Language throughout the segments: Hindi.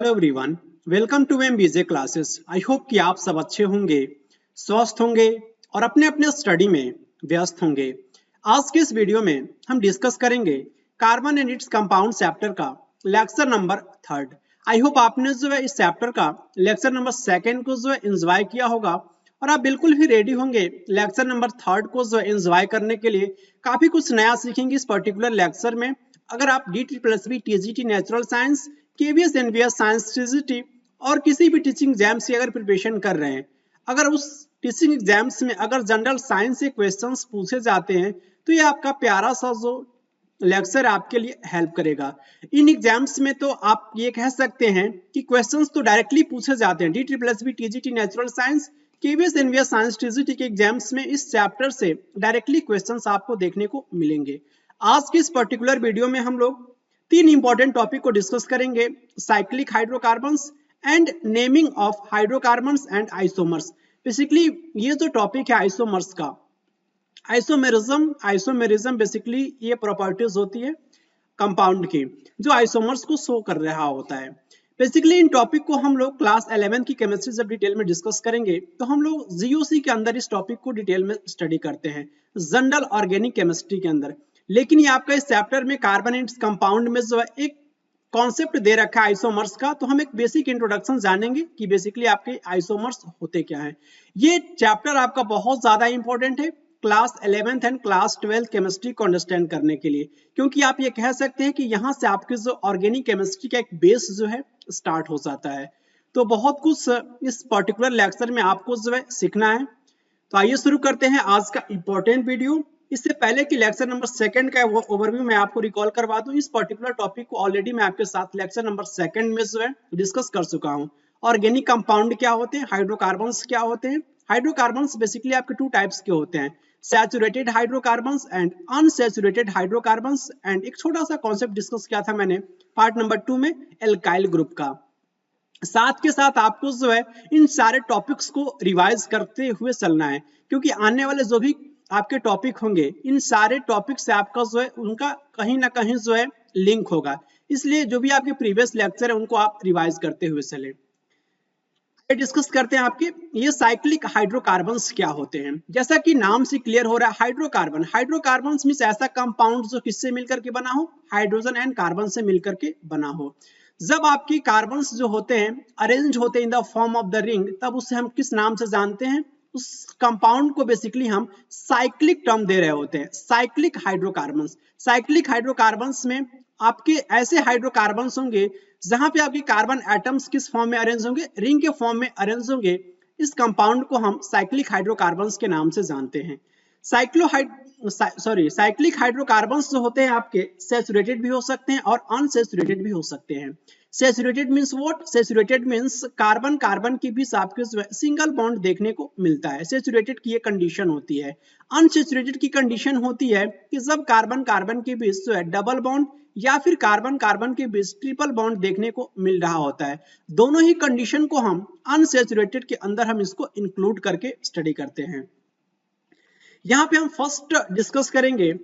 Hello everyone, welcome to MBJ classes. I hope कि आप सब अच्छे होंगे, स्वस्थ होंगे और अपने अपने स्टडी में व्यस्त होंगे। आज के इस वीडियो में हम डिस्कस करेंगे carbon and its compound chapter का लेक्चर नंबर 3। आई होप आपने इस चैप्टर का लेक्चर नंबर 2 को एंजॉय किया होगा और आप बिल्कुल भी रेडी होंगे लेक्चर नंबर 3 को एंजॉय करने के लिए। काफी कुछ नया सीखेंगे इस पर्टिकुलर लेक्चर में। अगर आप DTPLSB TGT natural science, KVS NVS science TGT और किसी भी टीचिंग एग्जाम्स की अगर प्रिपरेशन कर रहे हैं, अगर उस टीचिंग एग्जाम्स में अगर जनरल साइंस से क्वेश्चंस पूछे जाते हैं तो ये आपका प्यारा सा जो लेक्चर आपके लिए हेल्प करेगा। इन एग्जाम्स में तो आप ये कह सकते हैं कि क्वेश्चंस तो डायरेक्टली पूछे जाते हैं। DTPLSB TGT natural science, KVS NVS science TGT के एग्जाम्स में इस चैप्टर से डायरेक्टली क्वेश्चंस आपको देखने को मिलेंगे। आज की इस पर्टिकुलर वीडियो में हम लोग 3 इंपॉर्टेंट टॉपिक को डिस्कस करेंगे: cyclic hydrocarbons and naming of hydrocarbons and isomers. Basically ये जो टॉपिक है आइसोमर्स का, आइसोमेरिज्म बेसिकली ये प्रॉपर्टीज होती है कंपाउंड की जो आइसोमर्स को शो कर रहा होता है। बेसिकली इन टॉपिक को हम लोग क्लास 11 की केमिस्ट्री जब डिटेल में डिस्कस करेंगे तो हम लोग GOC के अंदर इस टॉपिक को डिटेल में स्टडी करते हैं, जनरल ऑर्गेनिक केमिस्ट्री के अंदर। लेकिन ये आपका इस चैप्टर में कार्बन एंड कंपाउंड में जो है एक कॉन्सेप्ट दे रखा है आइसोमर्स का, तो हम एक बेसिक इंट्रोडक्शन जानेंगे कि बेसिकली आपके आइसोमर्स होते क्या हैं। ये चैप्टर आपका बहुत ज्यादा इंपॉर्टेंट है class 11th and class 12th chemistry को अंडरस्टैंड करने के लिए, क्योंकि आप ये कह सकते हैं कि यहाँ से आपकी जो ऑर्गेनिक केमिस्ट्री का एक बेस जो है स्टार्ट हो जाता है। तो बहुत कुछ इस पर्टिकुलर लेक्चर में आपको जो है सीखना है। तो आइए शुरू करते हैं आज का इंपॉर्टेंट वीडियो। इससे पहले कि लेक्चर नंबर 2 का वो ओवरव्यू मैं आपको रिकॉल करवा दूं, इस पर्टिकुलर टॉपिक को ऑलरेडी मैं आपके साथ लेक्चर नंबर 2 में जो है डिस्कस कर चुका हूं। ऑर्गेनिक कंपाउंड क्या होते हैं, हाइड्रोकार्बन्स क्या होते हैं। हाइड्रोकार्बन्स बेसिकली आपके 2 टाइप्स के होते हैं, saturated hydrocarbons and unsaturated hydrocarbons. And एक छोटा सा कॉन्सेप्ट डिस्कस किया था मैंने पार्ट नंबर 2 में एल्काइल ग्रुप का। साथ के साथ आपको जो है इन सारे टॉपिक्स को रिवाइज करते हुए चलना है, क्योंकि आने वाले जो भी आपके टॉपिक होंगे इन सारे टॉपिक से आपका जो है उनका कहीं ना कहीं जो है लिंक होगा। इसलिए जो भी आपके प्रीवियस लेक्चर है उनको आप रिवाइज करते हुए चले। डिस्कस करते हैं आपके ये साइक्लिक हाइड्रोकार्बन्स क्या होते हैं। जैसा कि नाम से क्लियर हो रहा है, हाइड्रोकार्बन्स मींस ऐसा कंपाउंड जो किससे मिलकर के बना हो, हाइड्रोजन एंड कार्बन से मिलकर के बना हो। जब आपकी कार्बन्स जो होते हैं अरेंज होते हैं in the form of the ring, तब उसे हम किस नाम से जानते हैं, उस कंपाउंड को बेसिकली हम साइक्लिक टर्म दे रहे होते हैं, साइक्लिक हाइड्रोकार्बन्स। साइक्लिक हाइड्रोकार्बन्स में आपके ऐसे हाइड्रोकार्बन्स होंगे जहां पे आपके कार्बन एटम्स किस फॉर्म में अरेंज होंगे, रिंग के फॉर्म में अरेंज होंगे। इस कंपाउंड को हम साइक्लिक हाइड्रोकार्बन्स के नाम से जानते हैं। साइक्लिक हाइड्रोकार्बन्स जो होते हैं आपके सैचुरेटेड भी हो सकते हैं और अनसैचुरेटेड भी हो सकते हैं। Saturated means what, saturated means carbon carbon के बीच आपके सिंगल बॉन्ड देखने को मिलता है, सैचुरेटेड की ये कंडीशन होती है। अनसैचुरेटेड की कंडीशन होती है कि जब कार्बन कार्बन के बीच जो है डबल बॉन्ड या फिर कार्बन कार्बन के बीच ट्रिपल बॉन्ड देखने को मिल रहा होता है। दोनों ही कंडीशन को हम अनसैचुरेटेड के अंदर हम इसको इंक्लूड करके स्टडी करते हैं। यहाँ पे हम फर्स्ट डिस्कस करेंगे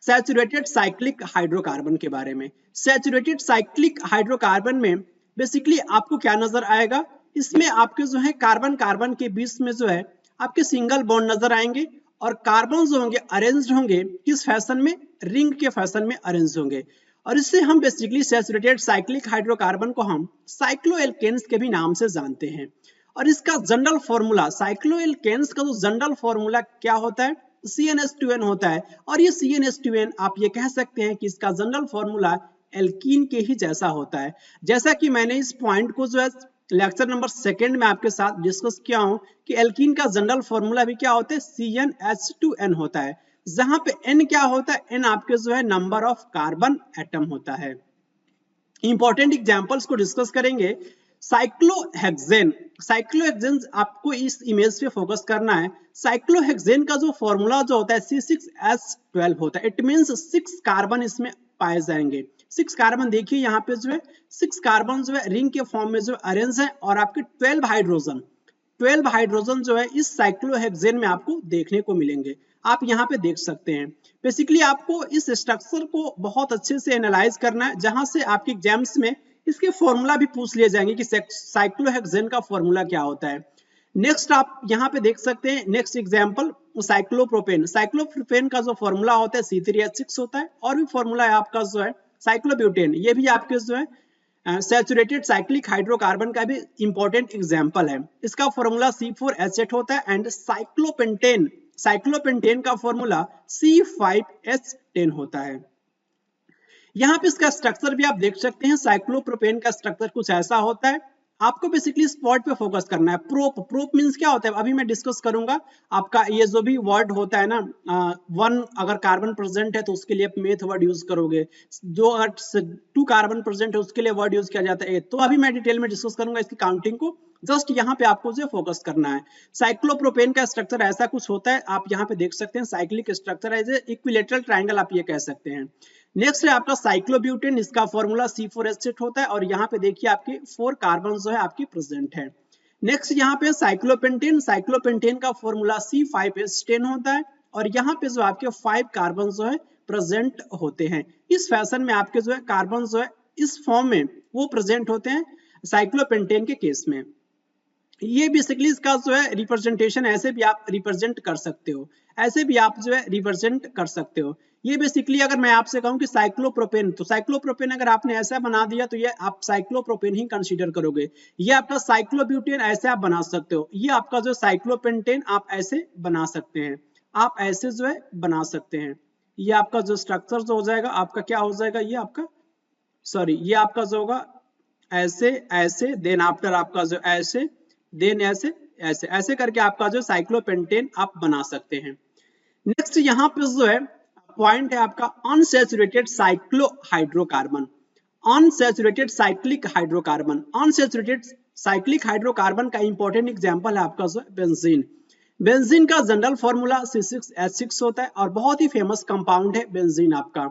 सैचुरेटेड साइक्लिक हाइड्रोकार्बन के बारे में। सैचुरेटेड साइक्लिक हाइड्रोकार्बन में बेसिकली आपको क्या नजर आएगा, इसमें आपके जो है कार्बन कार्बन के बीच में जो है आपके सिंगल बॉन्ड नजर आएंगे और कार्बन जो होंगे अरेंज्ड होंगे किस फैशन में, रिंग के फैशन में अरेंज होंगे। और इससे हम बेसिकली सैचुरेटेड साइक्लिक हाइड्रोकार्बन को हम साइक्लोएल्केन्स के भी नाम से जानते हैं। और इसका जनरल फॉर्मूला, साइक्लोएल्केन्स का जो जनरल फॉर्मूला क्या होता है, CnH2n होता है। और ये CnH2n आप ये कह सकते हैं कि इसका जनरल फॉर्मूला एल्कीन के ही जैसा होता है। जैसा कि मैंने इस पॉइंट को जो है लेक्चर नंबर 2 में आपके साथ डिस्कस किया हूं कि एल्कीन का जनरल फॉर्मूला भी क्या होता है, CnH2n होता है, जहां पे n क्या होता है, n आपके जो है नंबर ऑफ कार्बन एटम होता है। इंपॉर्टेंट एग्जांपल्स को डिस्कस करेंगे। साइक्लोहेक्सेन, साइक्लोहेक्सेन आपको इस इमेज पे फोकस करना है। साइक्लोहेक्सेन का जो फॉर्मूला जो होता है C6H12 होता है। इट मींस 6 कार्बन इसमें पाए जाएंगे। 6 कार्बन देखिए यहाँ पे जो है 6 कार्बन जो है रिंग के फॉर्म में जो अरेंज है और आपके 12 हाइड्रोजन जो है इस साइक्लोहेक्सेन में आपको देखने को मिलेंगे। आप यहाँ पे देख सकते हैं। बेसिकली आपको इस स्ट्रक्चर को बहुत अच्छे से एनालाइज करना है, जहां से आपके एग्जाम्स में इसके फॉर्मूला भी पूछ लिए जाएंगे कि साइक्लोहेक्सेन का फॉर्मूला क्या होता है। नेक्स्ट आप यहाँ पे देख सकते हैं, नेक्स्ट एग्जांपल साइक्लोप्रोपेन। साइक्लोप्रोपेन का जो फॉर्मूला होता है C3H6 होता है, और भी फॉर्मूला है आपका जो है साइक्लोब्यूटेन, ये भी आपके जो है सैचुरेटेड साइक्लिक हाइड्रोकार्बन का भी इंपॉर्टेंट एग्जांपल है। इसका फॉर्मूला C4H8 होता है। एंड साइक्लोपेंटेन का फॉर्मूला C5H10 होता है। यहाँ पे इसका स्ट्रक्चर भी आप देख सकते हैं। साइक्लोप्रोपेन का स्ट्रक्चर कुछ ऐसा होता है। आपको बेसिकली स्पॉट पे फोकस करना है। प्रोप मींस क्या होता है अभी मैं डिस्कस करूंगा। आपका ये जो भी वर्ड होता है ना, वन अगर कार्बन प्रेजेंट है तो उसके लिए आप मेथ वर्ड यूज करोगे, जो अगर 2 कार्बन प्रेजेंट है उसके लिए वर्ड यूज किया जाता है। तो अभी मैं डिटेल में डिस्कस करूंगा इसकी काउंटिंग को, जस्ट यहाँ पे आपको जो फोकस करना है। साइक्लोप्रोपेन का स्ट्रक्चर ऐसा कुछ होता है, आप यहाँ पे देख सकते हैं cyclic structure as a equilateral triangle आप ये कह सकते हैं। नेक्स्ट है आपका साइक्लोब्यूटेन, इसका फॉर्मूला C4H8 होता है, और यहाँ पे देखिए आपके 4 कार्बन जो है आपके प्रेजेंट है। नेक्स्ट यहाँ पे साइक्लोपेंटेन, साइक्लोपेंटेन का फॉर्मूला C5H10 होता है, और यहाँ पे जो आपके 5 कार्बन जो है प्रेजेंट होते हैं। इस फैशन में आपके जो है कार्बन जो है इस फॉर्म में वो प्रेजेंट होते हैं साइक्लोपेंटेन के केस में। ये बेसिकली इसका जो है रिप्रेजेंटेशन ऐसे भी आप रिप्रेजेंट कर सकते हो, ऐसे भी आप जो है रिप्रेजेंट कर सकते हो। ये बेसिकली अगर मैं आपसे कहूं कि साइक्लोप्रोपेन, तो साइक्लोप्रोपेन अगर आपने ऐसा बना दिया तो ये आप साइक्लोप्रोपेन ही कंसीडर करोगे। ये आपका साइक्लोब्यूटेन ऐसे आप बना सकते हो, ये आपका जो साइक्लोपेंटेन आप ऐसे बना सकते हैं, आप ऐसे जो है बना सकते हैं। ये आपका जो स्ट्रक्चर जो हो जाएगा आपका क्या हो जाएगा, ये आपका ये आपका जो होगा ऐसे ऐसे, देन आफ्टर आपका जो ऐसे, देन ऐसे ऐसे ऐसे करके आपका जो साइक्लोपेंटेन आप बना सकते हैं। नेक्स्ट यहाँ पे जो है पॉइंट है आपका unsaturated cyclohydrocarbon, unsaturated cyclic hydrocarbon. Unsaturated cyclic hydrocarbon का इंपॉर्टेंट एग्जांपल है आपका जो बेंजीन। बेंजीन का जनरल फॉर्मूला C6H6 होता है, और बहुत ही फेमस कंपाउंड है बेंजीन आपका।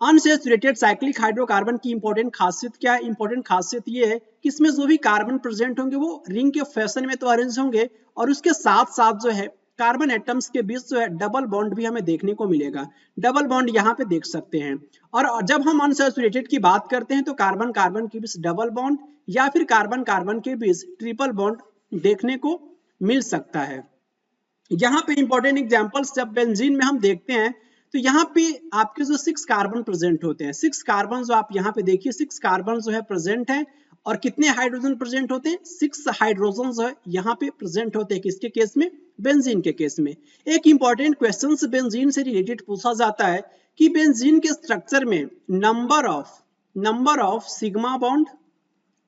अनसैचुरेटेड साइक्लिक हाइड्रोकार्बन की इंपॉर्टेंट खासियत क्या है? इंपॉर्टेंट खासियत ये है कि इसमें जो भी कार्बन प्रेजेंट होंगे वो रिंग के फैशन में तो अरेंज होंगे, और उसके साथ साथ जो है कार्बन एटम्स के बीच जो है डबल बॉन्ड भी हमें देखने को मिलेगा। डबल बॉन्ड यहाँ पे देख सकते हैं। और जब हम अनसैचुरेटेड की बात करते हैं तो कार्बन कार्बन के बीच डबल बॉन्ड या फिर कार्बन कार्बन के बीच ट्रिपल बॉन्ड देखने को मिल सकता है। यहाँ पे इंपॉर्टेंट एग्जांपल्स जब बेंजीन में हम देखते हैं तो यहाँ पे आपके जो 6 कार्बन प्रेजेंट होते हैं, 6 कार्बन जो आप यहाँ पे देखिए 6 कार्बन जो है प्रेजेंट है, और कितने हाइड्रोजन प्रेजेंट होते हैं? 6 हाइड्रोजन जो है यहाँ पे प्रेजेंट होते हैं। किसके केस में? बेंजीन के केस में। एक इंपॉर्टेंट क्वेश्चन बेंजीन से रिलेटेड पूछा जाता है कि बेंजीन के स्ट्रक्चर में number of sigma bond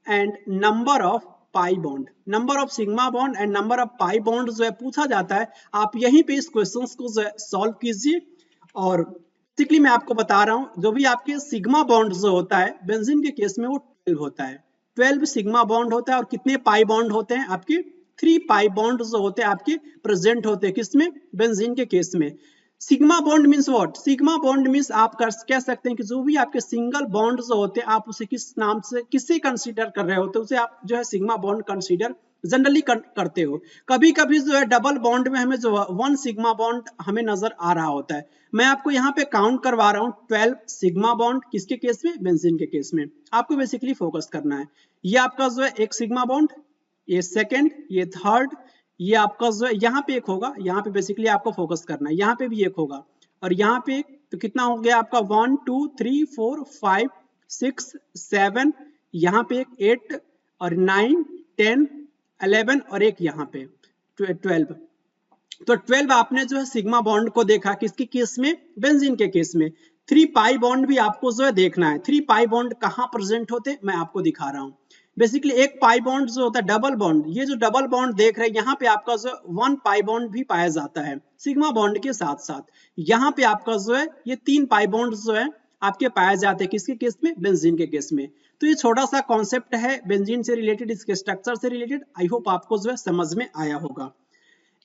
and number of pi bond, number of sigma bond and number of pi bond जो है पूछा जाता है। आप यहीं पे इस क्वेश्चंस को जो है सॉल्व कीजिए। और बेसिकली मैं आपको बता रहा हूं जो भी आपके सिग्मा बॉन्ड जो होता है बेंजीन के केस में वो 12 होता है, 12 सिग्मा बॉन्ड होता है। और कितने पाई बॉन्ड होते हैं? आपके 3 पाई बॉन्ड जो होते हैं आपके प्रेजेंट होते हैं। किसमें? बेंजीन के केस में। Sigma bond means what? Sigma bond means आप कह सकते हैं कि जो भी आपके सिंगल बॉन्ड जो होते हैं आप उसे किस नाम से किससे कंसीडर कर रहे होते हैं उसे आप जो है सिग्मा बॉन्ड कंसीडर जनरली करते हो। कभी कभी जो है डबल बॉन्ड में हमें जो 1 सिग्मा बॉन्ड हमें नजर आ रहा होता है। मैं आपको यहाँ पे काउंट करवा रहा हूँ 12 सिग्मा बॉन्ड। किसके केस में? बेंजीन के केस में। आपको बेसिकली फोकस करना है। ये आपका जो है एक सिग्मा बॉन्ड, ये सेकेंड, ये थर्ड, ये आपका जो है यहाँ पे एक होगा, यहाँ पे बेसिकली आपको फोकस करना है। यहाँ पे भी एक होगा और यहाँ पे एक, तो कितना हो गया आपका 1 2 3 4 5 6 7, यहाँ पे एक 8 और 9 10 11 और एक यहाँ पे 12। तो 12 आपने जो है सिग्मा बॉन्ड को देखा। किसके केस में? बेंजीन के केस में। 3 पाई बॉन्ड भी आपको जो है देखना है। 3 पाई बॉन्ड कहाँ प्रेजेंट होते मैं आपको दिखा रहा हूँ। बेसिकली एक पाई बॉन्ड जो होता है डबल बॉन्ड, ये जो डबल बॉन्ड देख रहे हैं यहाँ पे आपका जो 1 पाई बॉन्ड भी पाया जाता है सिग्मा बॉन्ड के साथ साथ। यहाँ पे आपका जो है ये 3 पाई बॉन्ड जो है आपके पाए जाते हैं। किसके केस में? बेंजीन के केस में। तो ये छोटा सा कॉन्सेप्ट है बेंजीन से रिलेटेड, इसके स्ट्रक्चर से रिलेटेड। आई होप आपको जो है समझ में आया होगा।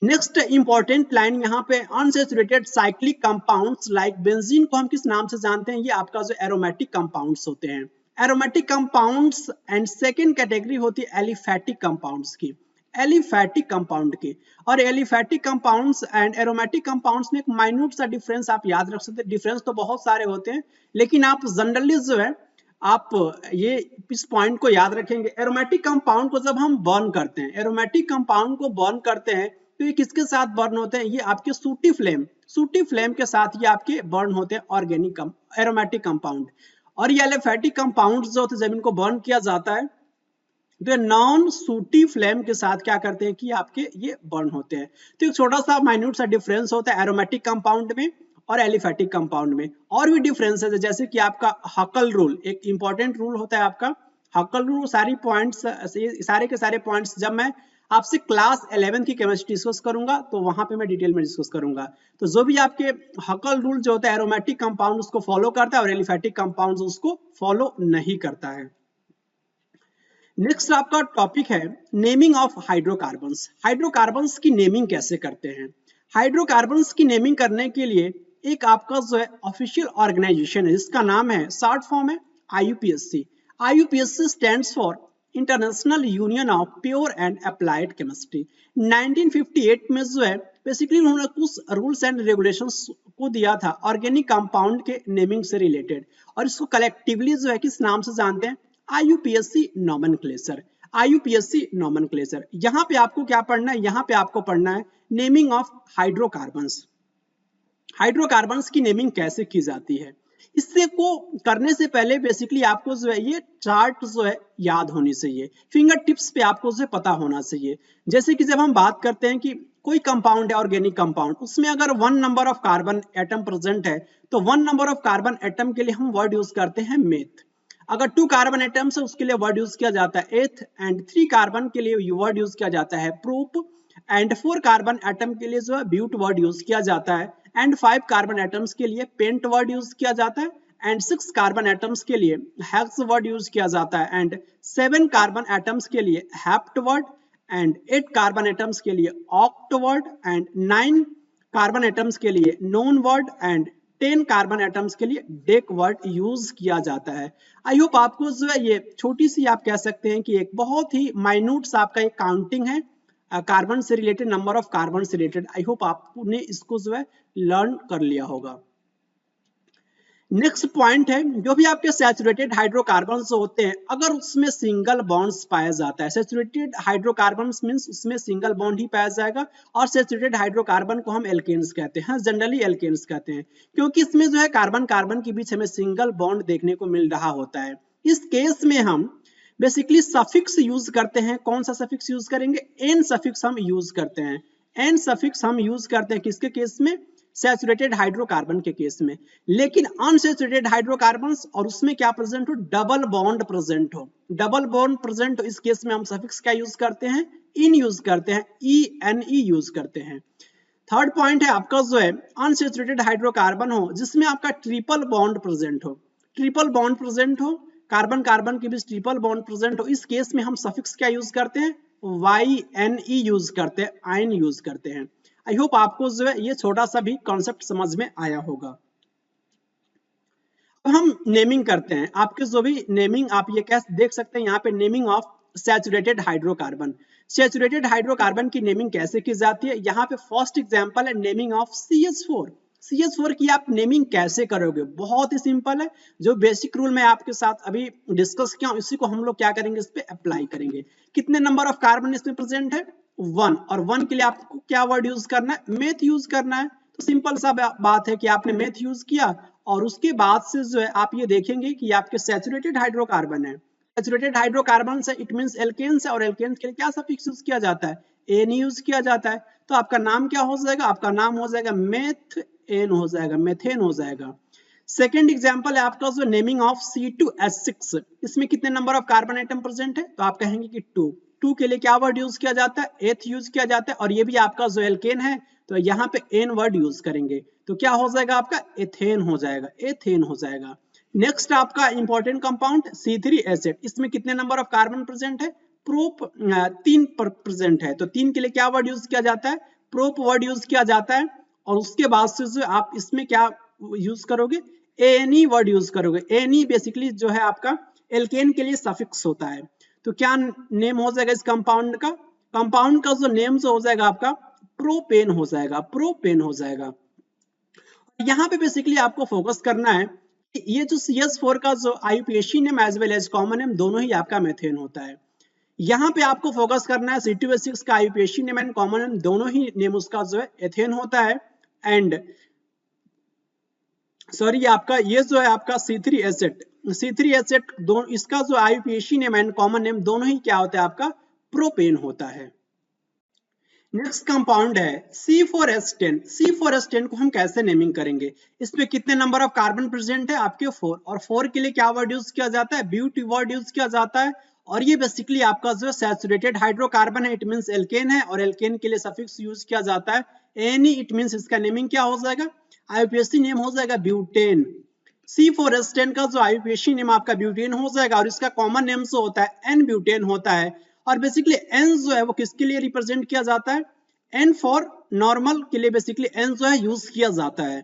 नेक्स्ट इंपॉर्टेंट लाइन यहाँ पे, unsaturated cyclic compounds like benzene को हम किस नाम से जानते हैं? ये आपका जो एरोमेटिक कंपाउंड्स होते हैं, aromatic compounds. And second category होती है एलिफैटिक कंपाउंड्स की, एलिफैटिक कंपाउंड की। और aliphatic compounds and aromatic compounds में एक माइन्यूट सा डिफरेंस आप याद रख सकते हैं। डिफरेंस तो बहुत सारे होते हैं लेकिन आप जनरली जो है आप ये इस पॉइंट को याद रखेंगे। एरोमेटिक कंपाउंड को जब हम बर्न करते हैं, एरोमेटिक कंपाउंड को बर्न करते हैं तो ये किसके साथ बर्न होते हैं? ये आपके सूटी फ्लेम के साथ ये आपके बर्न होते हैं ऑर्गेनिक एरोमेटिक कंपाउंड। और ये एलिफेटिक कंपाउंड जो होते हैं जब इनको बर्न किया जाता है तो नॉन सूटी फ्लेम के साथ क्या करते हैं कि आपके ये बर्न होते हैं। तो एक छोटा सा माइन्यूट सा डिफरेंस होता है एरोमेटिक कंपाउंड में और एलिफेटिक कंपाउंड में। और भी डिफरेंस है जैसे कि आपका हकल रूल, एक इंपॉर्टेंट रूल होता है आपका हकल रूल। सारे के सारे पॉइंट्स जब मैं आपसे क्लास 11 की केमिस्ट्री डिस्कस करूंगा तो वहां पे मैं डिटेल में डिस्कस करूंगा। तो जो भी आपके हकल रूल जो होता है एरोमेटिक कंपाउंड उसको फॉलो करता है और एलिफेटिक कंपाउंड उसको फॉलो नहीं करता है। नेक्स्ट आपका टॉपिक है नेमिंग ऑफ हाइड्रोकार्बन्स। हाइड्रोकार्बन्स की नेमिंग कैसे करते हैं? हाइड्रोकार्बन्स की नेमिंग करने के लिए एक आपका जो है ऑफिशियल ऑर्गेनाइजेशन है जिसका नाम है, शॉर्ट फॉर्म है IUPAC। IUPAC stands for international union of pure and applied chemistry. 1958 में जो है बेसिकली उन्होंने कुछ रूल्स एंड रेगुलेशंस को दिया था ऑर्गेनिक कंपाउंड के नेमिंग से रिलेटेड, और इसको कलेक्टिवली जो है किस नाम से जानते हैं? IUPAC nomenclature. IUPAC nomenclature. यहाँ पे आपको क्या पढ़ना है? यहाँ पे आपको पढ़ना है नेमिंग ऑफ हाइड्रोकार्बन्स। हाइड्रोकार्बन्स की नेमिंग कैसे की जाती है? इससे को करने से पहले बेसिकली आपको जो है ये चार्ट जो है याद होनी चाहिए, फिंगर टिप्स पे आपको जो है पता होना चाहिए। जैसे कि जब हम बात करते हैं कि कोई कंपाउंड है ऑर्गेनिक कंपाउंड, उसमें अगर 1 number of carbon atom present है तो 1 नंबर ऑफ कार्बन एटम के लिए हम वर्ड यूज करते हैं मेथ। अगर 2 कार्बन एटम्स है उसके लिए वर्ड यूज किया जाता है एथ, एंड 3 कार्बन के लिए वर्ड यूज किया जाता है प्रोप, एंड 4 कार्बन एटम के लिए जो है ब्यूट वर्ड यूज किया जाता है, एंड 5 कार्बन एटम्स के लिए पेंट वर्ड यूज किया जाता है, एंड 6 कार्बन एटम्स के लिए हेक्स वर्ड यूज किया जाता है, एंड 7 कार्बन एटम्स के लिए hept word, and 8 carbon atoms के लिए oct word, and 9 carbon atoms के लिए known word, and 10 carbon atoms के लिए डेक वर्ड यूज किया जाता है। आई होप आपको जो है ये छोटी सी आप कह सकते हैं कि एक बहुत ही माइन्यूट सा आपका एक काउंटिंग है कार्बन से रिलेटेड, नंबर ऑफ कार्बन से रिलेटेड। आई होप आपने इसको जो है लर्न कर लिया होगा। नेक्स्ट पॉइंट है जो भी आपके सैचुरेटेड हाइड्रोकार्बन होते हैं अगर उसमें सिंगल बॉन्ड्स पाया जाता है, सैचुरेटेड हाइड्रोकार्बन मींस उसमें सिंगल बॉन्ड ही पाया जाएगा, और सैचुरेटेड हाइड्रोकार्बन को हम एल्केन्स कहते हैं, जनरली एल्केन्स कहते हैं, क्योंकि इसमें जो है कार्बन कार्बन के बीच हमें सिंगल बॉन्ड देखने को मिल रहा होता है। इस केस में हम बेसिकली सफिक्स यूज करते हैं। कौन सा सफिक्स यूज करेंगे? एन सफिक्स हम यूज करते हैं। एन सफिक्स हम यूज करते हैं किसके केस में? सैचुरेटेड हाइड्रोकार्बन के केस में। लेकिन अनसैचुरेटेड हाइड्रोकार्बन्स और उसमें क्या प्रेजेंट हो? डबल बॉन्ड प्रेजेंट हो। डबल बॉन्ड प्रेजेंट हो इस केस में हम सफिक्स क्या यूज करते हैं? इन यूज करते हैं, ENE यूज करते हैं। थर्ड पॉइंट है आपका जो है अनसैचुरेटेड हाइड्रोकार्बन हो जिसमें आपका ट्रिपल बॉन्ड प्रेजेंट हो। ट्रिपल बॉन्ड प्रेजेंट हो, कार्बन कार्बन के बीच ट्रिपल बॉन्ड प्रेजेंट हो, इस केस में हम सफिक्स क्या यूज करते हैं? YNE यूज करते हैं, आयन यूज करते हैं। आई होप आपको जो है ये छोटा सा भी कॉन्सेप्ट समझ में आया होगा। अब हम नेमिंग करते हैं। आपके जो भी नेमिंग आप ये कैसे देख सकते हैं यहाँ पे naming of saturated hydrocarbon. Saturated hydrocarbon की नेमिंग कैसे की जाती है? यहाँ पे फर्स्ट एग्जांपल है नेमिंग ऑफ CH4। CH4 की आप नेमिंग कैसे करोगे? बहुत ही सिंपल है। जो बेसिक रूल मैं आपके साथ अभी डिस्कस किया उसी को हम लोग क्या करेंगे, इस पे अप्लाई करेंगे। कितने नंबर ऑफ कार्बन इसमें प्रेजेंट है? 1, और 1 के लिए आपको क्या वर्ड यूज करना है? मेथ यूज करना है। तो सिंपल सा बात है कि आपने मेथ यूज किया और उसके बाद से जो है आप ये देखेंगे कि आपके सैचुरेटेड हाइड्रोकार्बन है। सैचुरेटेड हाइड्रोकार्बन से इट मींस एल्केन्स है, और एल्केन्स के लिए क्या सफिक्स यूज किया जाता है? एन यूज किया जाता है। तो आपका नाम क्या हो जाएगा? आपका नाम हो जाएगा मेथेन हो जाएगा, मेथेन हो जाएगा। सेकेंड एग्जांपल है आपका जो नेमिंग ऑफ C2H6। इसमें कितने number of carbon atom present है? तो आप कहेंगे कि 2। 2 के लिए क्या वर्ड यूज किया जाता है? एथ यूज किया जाता है, और ये भी आपका जो एल्केन है तो यहाँ पे एन वर्ड यूज करेंगे। तो क्या हो जाएगा आपका? एथेन हो जाएगा, एथेन हो जाएगा। नेक्स्ट आपका इंपॉर्टेंट कंपाउंड C3H8। इसमें कितने नंबर ऑफ कार्बन प्रेजेंट है? प्रोप 3 प्रेजेंट है। तो 3 के लिए क्या वर्ड यूज किया जाता है? प्रोप वर्ड यूज किया जाता है, और उसके बाद से जो आप इसमें क्या यूज करोगे? ANE वर्ड यूज करोगे। ANE बेसिकली जो है आपका एल्केन के लिए सफिक्स होता है। तो क्या नेम हो जाएगा इस कंपाउंड का? कंपाउंड का जो नेम जो हो जाएगा आपका प्रोपेन हो जाएगा, प्रोपेन हो जाएगा। यहाँ पे बेसिकली आपको फोकस करना है ये जो CH4 का जो IUPAC name as well as common name दोनों ही आपका मेथेन होता है। यहाँ पे आपको फोकस करना है C2H6 का IUPAC name and common name दोनों ही नेम उसका जो है एथेन होता है। एंड सॉरी आपका ये जो है आपका C3H8 दोनों इसका जो IUPAC name and common name दोनों ही क्या होता है आपका प्रोपेन होता है। नेक्स्ट कंपाउंड है C4H10। C4H10 को हम कैसे नेमिंग करेंगे, इसमें कितने नंबर ऑफ कार्बन प्रेजेंट है आपके 4, और 4 के लिए क्या वर्ड यूज किया जाता है, ब्यूट वर्ड यूज किया जाता है। और ये बेसिकली आपका जो सैचुरेटेड हाइड्रोकार्बन है, इट मींस एल्केन है, और एल्केन के लिए सफिक्स यूज किया जाता है एनी, इट मींस इसका नेमिंग क्या हो जाएगा, IUPAC नेम हो जाएगा ब्यूटेन। C4H10 का जो IUPAC नेम आपका ब्यूटेन हो जाएगा, और इसका कॉमन नेम जो होता है N ब्यूटेन होता है। और बेसिकली N जो है वो किसके लिए रिप्रेजेंट किया जाता है, N फॉर नॉर्मल के लिए बेसिकली N जो है यूज किया जाता है।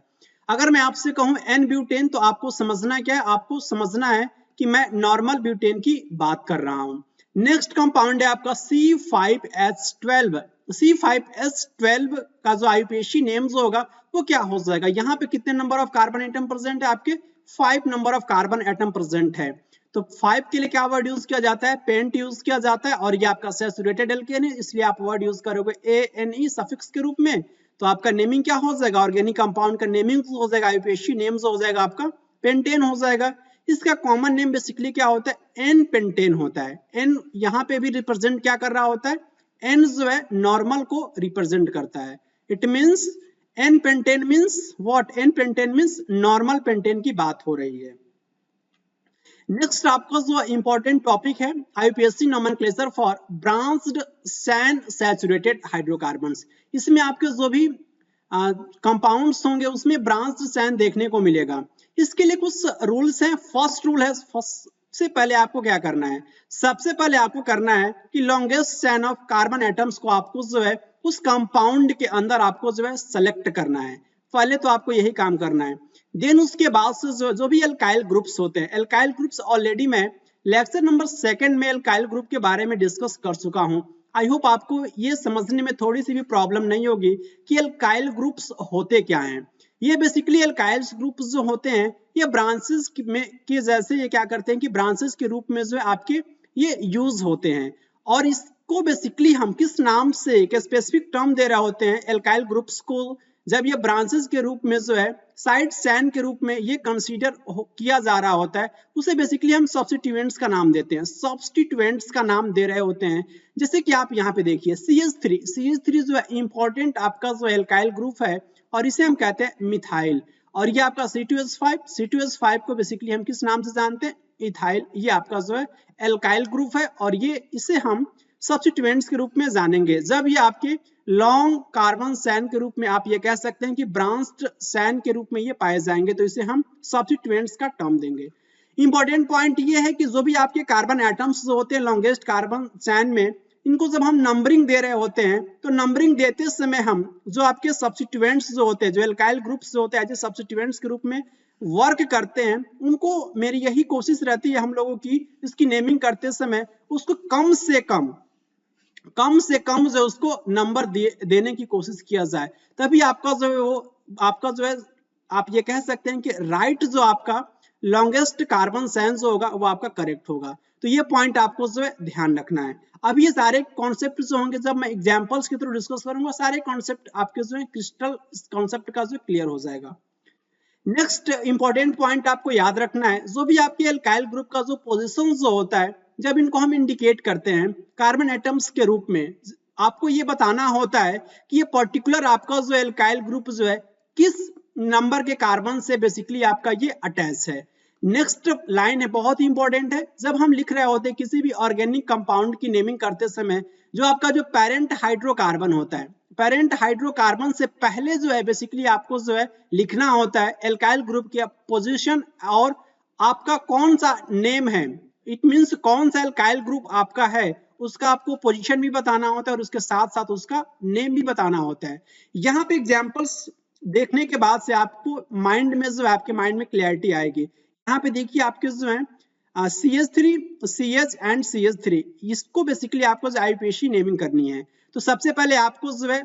अगर मैं आपसे कहूं N ब्यूटेन तो आपको समझना क्या है, आपको समझना है कि मैं नॉर्मल ब्यूटेन की बात कर रहा हूं। नेक्स्ट कंपाउंड है आपका C5H12। C5H12 का जो IUPAC नेम जो होगा वो क्या हो जाएगा, यहाँ पे कितने number of carbon atom present है आपके 5 number of carbon atom present है। तो 5 के लिए क्या वर्ड यूज किया जाता है, पेंट यूज किया जाता है, और ये आपका सैचुरेटेड एल्केन है इसलिए आप वर्ड यूज करोगे ANE सफिक्स के रूप में। तो आपका नेमिंग क्या हो जाएगा, ऑर्गेनिक कंपाउंड का नेमिंग हो जाएगा IUPAC नेम हो जाएगा आपका पेंटेन हो जाएगा। इसका कॉमन नेम बेसिकली क्या होता है, N पेंटेन होता है। N यहाँ पे भी रिप्रेजेंट क्या कर रहा होता है, N जो है नॉर्मल को रिप्रेजेंट करता है। It means N pentane means what, N pentane means normal pentane की बात हो रही है। नेक्स्ट आपका जो इंपॉर्टेंट टॉपिक है IUPAC nomenclature for branched chain saturated hydrocarbons. इसमें आपके जो भी कंपाउंड्स होंगे उसमें ब्रांच्ड सैन देखने को मिलेगा। इसके लिए कुछ रूल्स हैं। फर्स्ट रूल है, सबसे पहले आपको क्या करना है, सबसे पहले आपको करना है कि longest chain of carbon atoms को आपको जो है उस कंपाउंड के अंदर आपको जो है सेलेक्ट करना है। पहले तो आपको यही काम करना है। देन उसके बाद से जो भी एल्काइल ग्रुप्स होते हैं, एल्काइल ग्रुप्स ऑलरेडी मैं लेक्चर नंबर 2 में एल्काइल ग्रुप के बारे में डिस्कस कर चुका हूं। आई होप आपको ये समझने में थोड़ी सी भी प्रॉब्लम नहीं होगी कि एल्काइल ग्रुप्स होते क्या हैं। ये बेसिकली एल्काइल ग्रुप्स जो होते हैं ये ब्रांचेस में के जैसे ये क्या करते हैं कि ब्रांचेस के रूप में जो है आपके ये यूज होते हैं। और इसको बेसिकली हम किस नाम से एक स्पेसिफिक टर्म दे रहे होते हैं एल्काइल ग्रुप्स को, जब ये ब्रांचेस के रूप में जो है साइड चेन के रूप में ये कंसीडर किया जा रहा होता है, उसे बेसिकली हम सब्स्टिट्यूएंट्स का नाम देते हैं, सब्स्टिट्यूएंट्स का नाम दे रहे होते हैं। जैसे कि आप यहाँ पे देखिए CH3 जो है इंपॉर्टेंट आपका जो एल्काइल ग्रुप है और इसे हम कहते हैं मिथाइल। और ये आपका C2H5 को बेसिकली हम किस नाम से जानते हैं, इथाइल। ये आपका जो है एल्काइल ग्रुप है और ये इसे हम सब्स्टिट्यूएंट्स के रूप में जानेंगे। जब ये आपके लॉन्ग कार्बन चेन के रूप में आप ये कह सकते हैं कि ब्रांच्ड चेन के रूप में ये पाए जाएंगे तो इसे हम सब्स्टिट्यूएंट्स का टर्म देंगे। इंपॉर्टेंट पॉइंट ये है कि जो भी आपके कार्बन एटम्स जो होते हैं लॉन्गेस्ट कार्बन चेन में, इनको जब हम नंबरिंग दे रहे होते हैं तो नंबरिंग देते समय हम जो आपके सब्स्टिट्यूएंट्स जो होते हैं, जो एल्काइल ग्रुप्स जो होते हैं एज सब्स्टिट्यूएंट्स के रूप में वर्क करते हैं, उनको मेरी यही कोशिश रहती है हम लोगों की इसकी नेमिंग करते समय उसको कम से कम जो उसको नंबर देने की कोशिश किया जाए, तभी आपका जो है वो आपका जो है आप ये कह सकते हैं कि राइट जो आपका लॉन्गेस्ट कार्बन चेन जो होगा वो आपका करेक्ट होगा। तो ये पॉइंट आपको जो है ध्यान रखना है। अब ये सारे कॉन्सेप्ट जो होंगे जब मैं एग्जांपल्स के थ्रू डिस्कस करूंगा, सारे कॉन्सेप्ट आपके जो है क्रिस्टल कॉन्सेप्ट का जो क्लियर हो जाएगा। नेक्स्ट इंपॉर्टेंट पॉइंट आपको याद रखना है, जो भी आपके एल्काइल ग्रुप का जो पोजीशन जो होता है जब इनको हम इंडिकेट करते हैं कार्बन एटम्स के रूप में, आपको ये बताना होता है कि ये पर्टिकुलर आपका जो एल्काइल ग्रुप जो है किस नंबर के कार्बन से बेसिकली आपका ये अटैच है। नेक्स्ट लाइन है बहुत इंपॉर्टेंट है, जब हम लिख रहे होते हैं किसी भी ऑर्गेनिक कंपाउंड की नेमिंग करते समय जो आपका जो पेरेंट हाइड्रोकार्बन होता है, पेरेंट हाइड्रोकार्बन से पहले जो है बेसिकली आपको जो है लिखना होता है एल्काइल ग्रुप की पोजीशन और आपका कौन सा नेम है, इट मींस कौन सा एल्काइल ग्रुप आपका है उसका आपको पोजीशन भी बताना होता है और उसके साथ साथ उसका नेम भी बताना होता है। यहाँ पे एग्जांपल्स देखने के बाद से आपको माइंड में जो है आपके माइंड में क्लैरिटी आएगी। यहाँ पे देखिए आपके जो है CH3, CH एंड CH3, इसको बेसिकली आपको जो IUPAC नेमिंग करनी है। तो सबसे पहले आपको जो है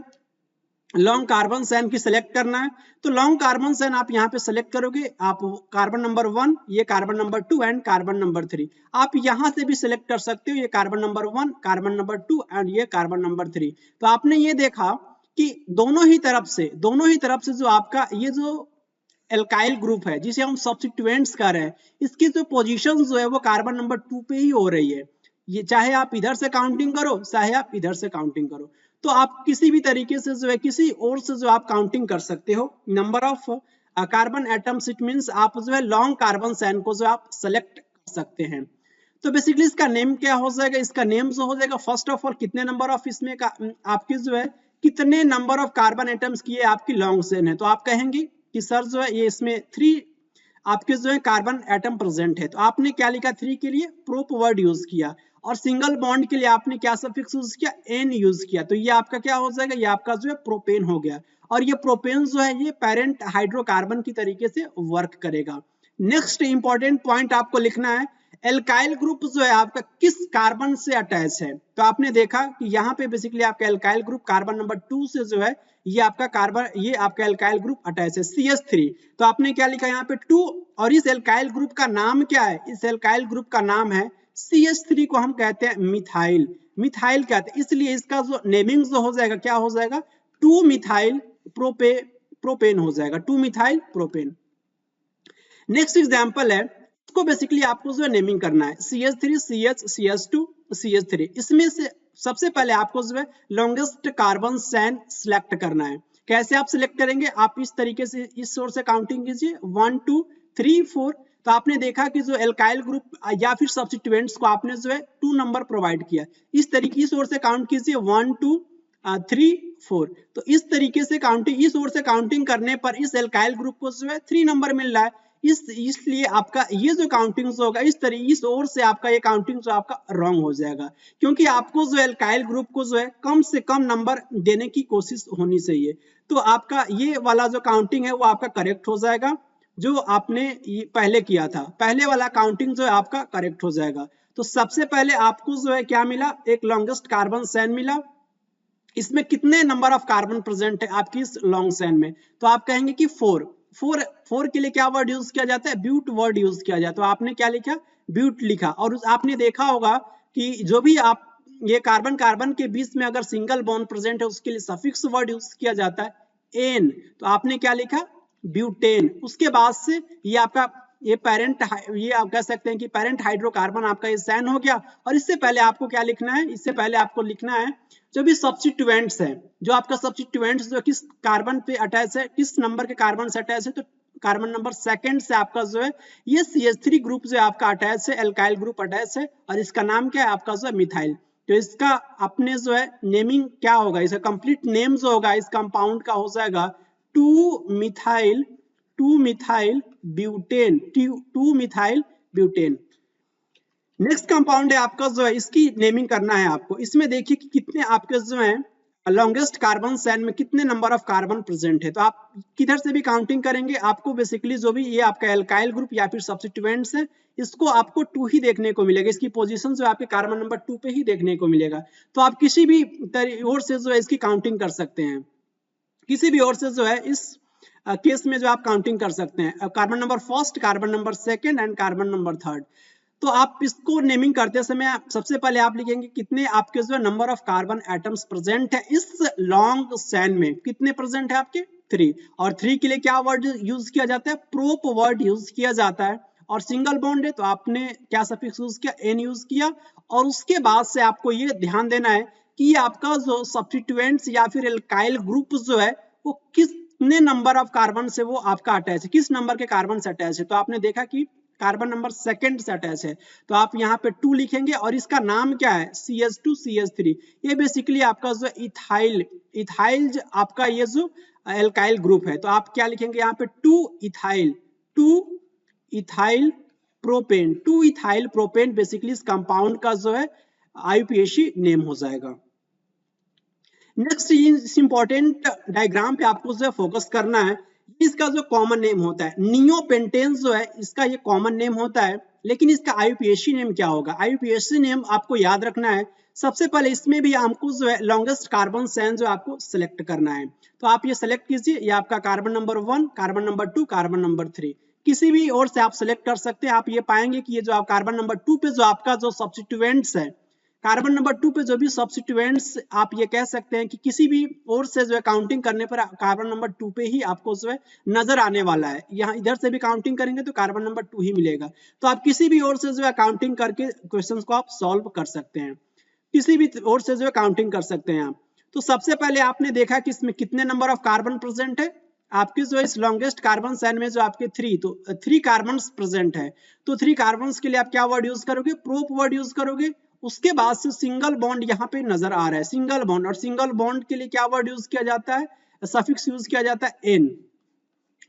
लॉन्ग कार्बन चेन की सिलेक्ट करना है, तो लॉन्ग कार्बन चेन आप यहाँ पे सिलेक्ट करोगे, आप कार्बन नंबर 1, ये carbon number 2 and carbon number 3, आप यहाँ से भी सिलेक्ट कर सकते हो, ये carbon number 1, carbon number 2 and ये कार्बन नंबर 3। तो आपने ये देखा कि दोनों ही तरफ से जो आपका ये जो एल्काइल ग्रुप है जिसे हम सब्स्टिट्यूएंट्स कर रहे हैं, इसकी जो पोजीशन जो है वो कार्बन नंबर 2 पे ही हो रही है। ये चाहे आप इधर से काउंटिंग करो, चाहे आप इधर से काउंटिंग करो, तो आप किसी भी तरीके से जो है किसी और से जो आप काउंटिंग कर सकते हो number of carbon atoms. It means आप जो है लॉन्ग कार्बन चेन को जो आप सेलेक्ट कर सकते हैं। तो बेसिकली इसका नेम क्या हो जाएगा, इसका नेम जो हो जाएगा फर्स्ट ऑफ ऑल कितने नंबर ऑफ इसमें आपकी जो है कितने नंबर ऑफ कार्बन एटम्स की आपकी लॉन्ग चेन है, तो आप कहेंगे कि सर जो है ये इसमें 3 आपके जो है कार्बन एटम प्रेजेंट है। तो आपने क्या लिखा, 3 के लिए प्रोप वर्ड यूज किया, और सिंगल बॉन्ड के लिए आपने क्या सफिक्स यूज किया, एन यूज किया। तो ये आपका क्या हो जाएगा, ये आपका जो है प्रोपेन हो गया, और ये प्रोपेन जो है ये पेरेंट हाइड्रोकार्बन की तरीके से वर्क करेगा। नेक्स्ट इंपॉर्टेंट पॉइंट आपको लिखना है, एल्काइल ग्रुप जो है आपका किस कार्बन से अटैच है। तो आपने देखा कि यहाँ पे बेसिकली आपका एल्काइल ग्रुप कार्बन नंबर 2 से जो है ये आपका कार्बन, ये आपका एल्काइल ग्रुप अटैच है CH3। तो आपने क्या लिखा यहाँ पे 2, और इस एल्काइल ग्रुप का नाम क्या है, इस एल्काइल ग्रुप का नाम है CH3 को हम कहते हैं मिथाइल, मिथाइल कहते हैं, इसलिए इसका जो नेमिंग जो हो जाएगा क्या हो जाएगा, 2 मिथाइल प्रोपेन हो जाएगा, 2 मिथाइल प्रोपेन। नेक्स्ट एग्जांपल है, इसको बेसिकली आपको जो है नेमिंग करना है CH3 CH CH2 CH3। इसमें से सबसे पहले आपको जो है लॉन्गेस्ट कार्बन चेन सिलेक्ट करना है। कैसे आप सिलेक्ट करेंगे, आप इस तरीके से इस ओर से काउंटिंग कीजिए 1 2 3 4। तो आपने देखा कि जो एल्काइल ग्रुप या फिर सब्स्टिट्यूएंट्स को आपने जो है 2 नंबर प्रोवाइड किया, इस तरीके इस ओर से काउंट कीजिए 1 2 3 4। तो इस तरीके से काउंटिंग, इस ओर से काउंटिंग करने पर इस एल्काइल ग्रुप को जो है 3 नंबर मिल रहा है, इसलिए आपका ये जो काउंटिंग होगा इस ओर से आपका ये काउंटिंग जो आपका रॉन्ग हो जाएगा, क्योंकि आपको जो एल्काइल ग्रुप को जो है कम से कम नंबर देने की कोशिश होनी चाहिए। तो आपका ये वाला जो काउंटिंग है वो आपका करेक्ट हो जाएगा, जो आपने पहले किया था, पहले वाला काउंटिंग जो है आपका करेक्ट हो जाएगा। तो सबसे पहले आपको जो है क्या मिला, एक लॉन्गेस्ट कार्बन चेन मिला, इसमें कितने नंबर ऑफ कार्बन प्रेजेंट है आपकी इस लॉन्ग चेन में, तो आप कहेंगे कि 4 के लिए क्या वर्ड यूज किया जाता है, ब्यूट वर्ड यूज किया जाता है। तो आपने क्या लिखा, ब्यूट लिखा। और आपने देखा होगा कि जो भी आप ये कार्बन कार्बन के बीच में अगर सिंगल बॉन्ड प्रेजेंट है उसके लिए सफिक्स वर्ड यूज किया जाता है एन। तो आपने क्या लिखा, ब्यूटेन। उसके बाद से ये आपका ये पेरेंट, ये आप कह सकते हैं कि पेरेंट हाइड्रोकार्बन आपका ये चेन हो गया। और इससे पहले आपको क्या लिखना है, इससे पहले आपको लिखना है जो भी सब्स्टिट्यूएंट्स है, जो आपका सब्स्टिट्यूएंट्स जो किस कार्बन पे अटैच है, किस नंबर के कार्बन से अटैच है, तो कार्बन नंबर 2 से आपका जो है ये CH3 ग्रुप जो है आपका अटैच है, एल्काइल ग्रुप अटैच है, और इसका नाम क्या है आपका जो है मिथाइल। तो इसका अपने जो है नेमिंग क्या होगा, इसका कंप्लीट नेम जो होगा इस कंपाउंड का हो जाएगा 2 methyl butane, 2 methyl butane. Next compound है आपका जो है इसकी नेमिंग करना है आपको। इसमें देखिए कि कितने आपके जो है लॉन्गेस्ट कार्बन चेन में कितने नंबर ऑफ कार्बन प्रेजेंट है। तो आप किधर से भी काउंटिंग करेंगे, आपको बेसिकली जो भी ये आपका एल्काइल ग्रुप या फिर सब्स्टिट्यूएंट्स है इसको आपको 2 ही देखने को मिलेगा, इसकी पोजीशन जो आपके कार्बन नंबर 2 पे ही देखने को मिलेगा। तो आप किसी भी ओर से जो है इसकी काउंटिंग कर सकते हैं, किसी भी ओर से जो है इस केस में जो आप काउंटिंग कर सकते हैं, carbon number 1, carbon number 2 and carbon number 3। तो आप इसको नेमिंग करते समय सबसे पहले आप लिखेंगे कितने आपके जो number of carbon atoms present है इस लॉन्ग चेन में, कितने प्रेजेंट है आपके 3। और 3 के लिए क्या वर्ड यूज किया जाता है, प्रोप वर्ड यूज किया जाता है। और सिंगल बॉन्ड है तो आपने क्या सफिक्स यूज किया, एन यूज किया। और उसके बाद से आपको ये ध्यान देना है कि आपका जो सब्स्टिट्यूएंट्स या फिर एल्काइल ग्रुप जो है वो कितने नंबर ऑफ कार्बन से वो आपका अटैच है, किस नंबर के कार्बन से अटैच है। तो आपने देखा कि कार्बन नंबर 2 से अटैच है, तो आप यहाँ पे 2 लिखेंगे, और इसका नाम क्या है CH2 CH3। ये बेसिकली आपका जो इथाइल आपका ये जो एल्काइल ग्रुप है। तो आप क्या लिखेंगे यहाँ पे 2 इथाइल प्रोपेन बेसिकली इस कंपाउंड का जो है IUPAC नेम हो जाएगा। नेक्स्ट इस इंपॉर्टेंट डायग्राम पे आपको जो है फोकस करना है, इसका जो कॉमन नेम होता है नियोपेंटेन जो है इसका ये कॉमन नेम होता है। लेकिन इसका IUPAC नेम क्या होगा? IUPAC नेम आपको याद रखना है। सबसे पहले इसमें भी हमको जो है लॉन्गेस्ट कार्बन चेन जो आपको सिलेक्ट करना है, तो आप ये सिलेक्ट कीजिए। ये आपका carbon number 1, carbon number 2, carbon number 3, किसी भी और से आप सिलेक्ट कर सकते हैं। आप ये पाएंगे कि ये जो आप कार्बन नंबर 2 पे जो आपका जो सब्स्टिट्यूएंट्स है, कार्बन नंबर 2 पे जो भी सब्स्टिट्यूएंट्स, आप ये कह सकते हैं कि किसी भी और से जो है काउंटिंग करने पर कार्बन नंबर 2 पे ही आपको जो है नजर आने वाला है। यहाँ इधर से भी काउंटिंग करेंगे तो कार्बन नंबर 2 ही मिलेगा। तो आप किसी भी और से जो है काउंटिंग करके क्वेश्चंस को आप सॉल्व कर सकते हैं, किसी भी और से जो है काउंटिंग कर सकते हैं आप। तो सबसे पहले आपने देखा कि इसमें कितने नंबर ऑफ कार्बन प्रेजेंट है। आपकी जो इस लॉन्गेस्ट कार्बन चेन में जो आपके 3, तो 3 कार्बन प्रेजेंट है। तो 3 कार्बन के लिए आप क्या वर्ड यूज करोगे? प्रोप वर्ड यूज करोगे। उसके बाद से सिंगल बॉन्ड यहाँ पे नजर आ रहा है, सिंगल बॉन्ड, और सिंगल बॉन्ड के लिए क्या वर्ड यूज किया जाता है? सफिक्स यूज किया जाता है एन।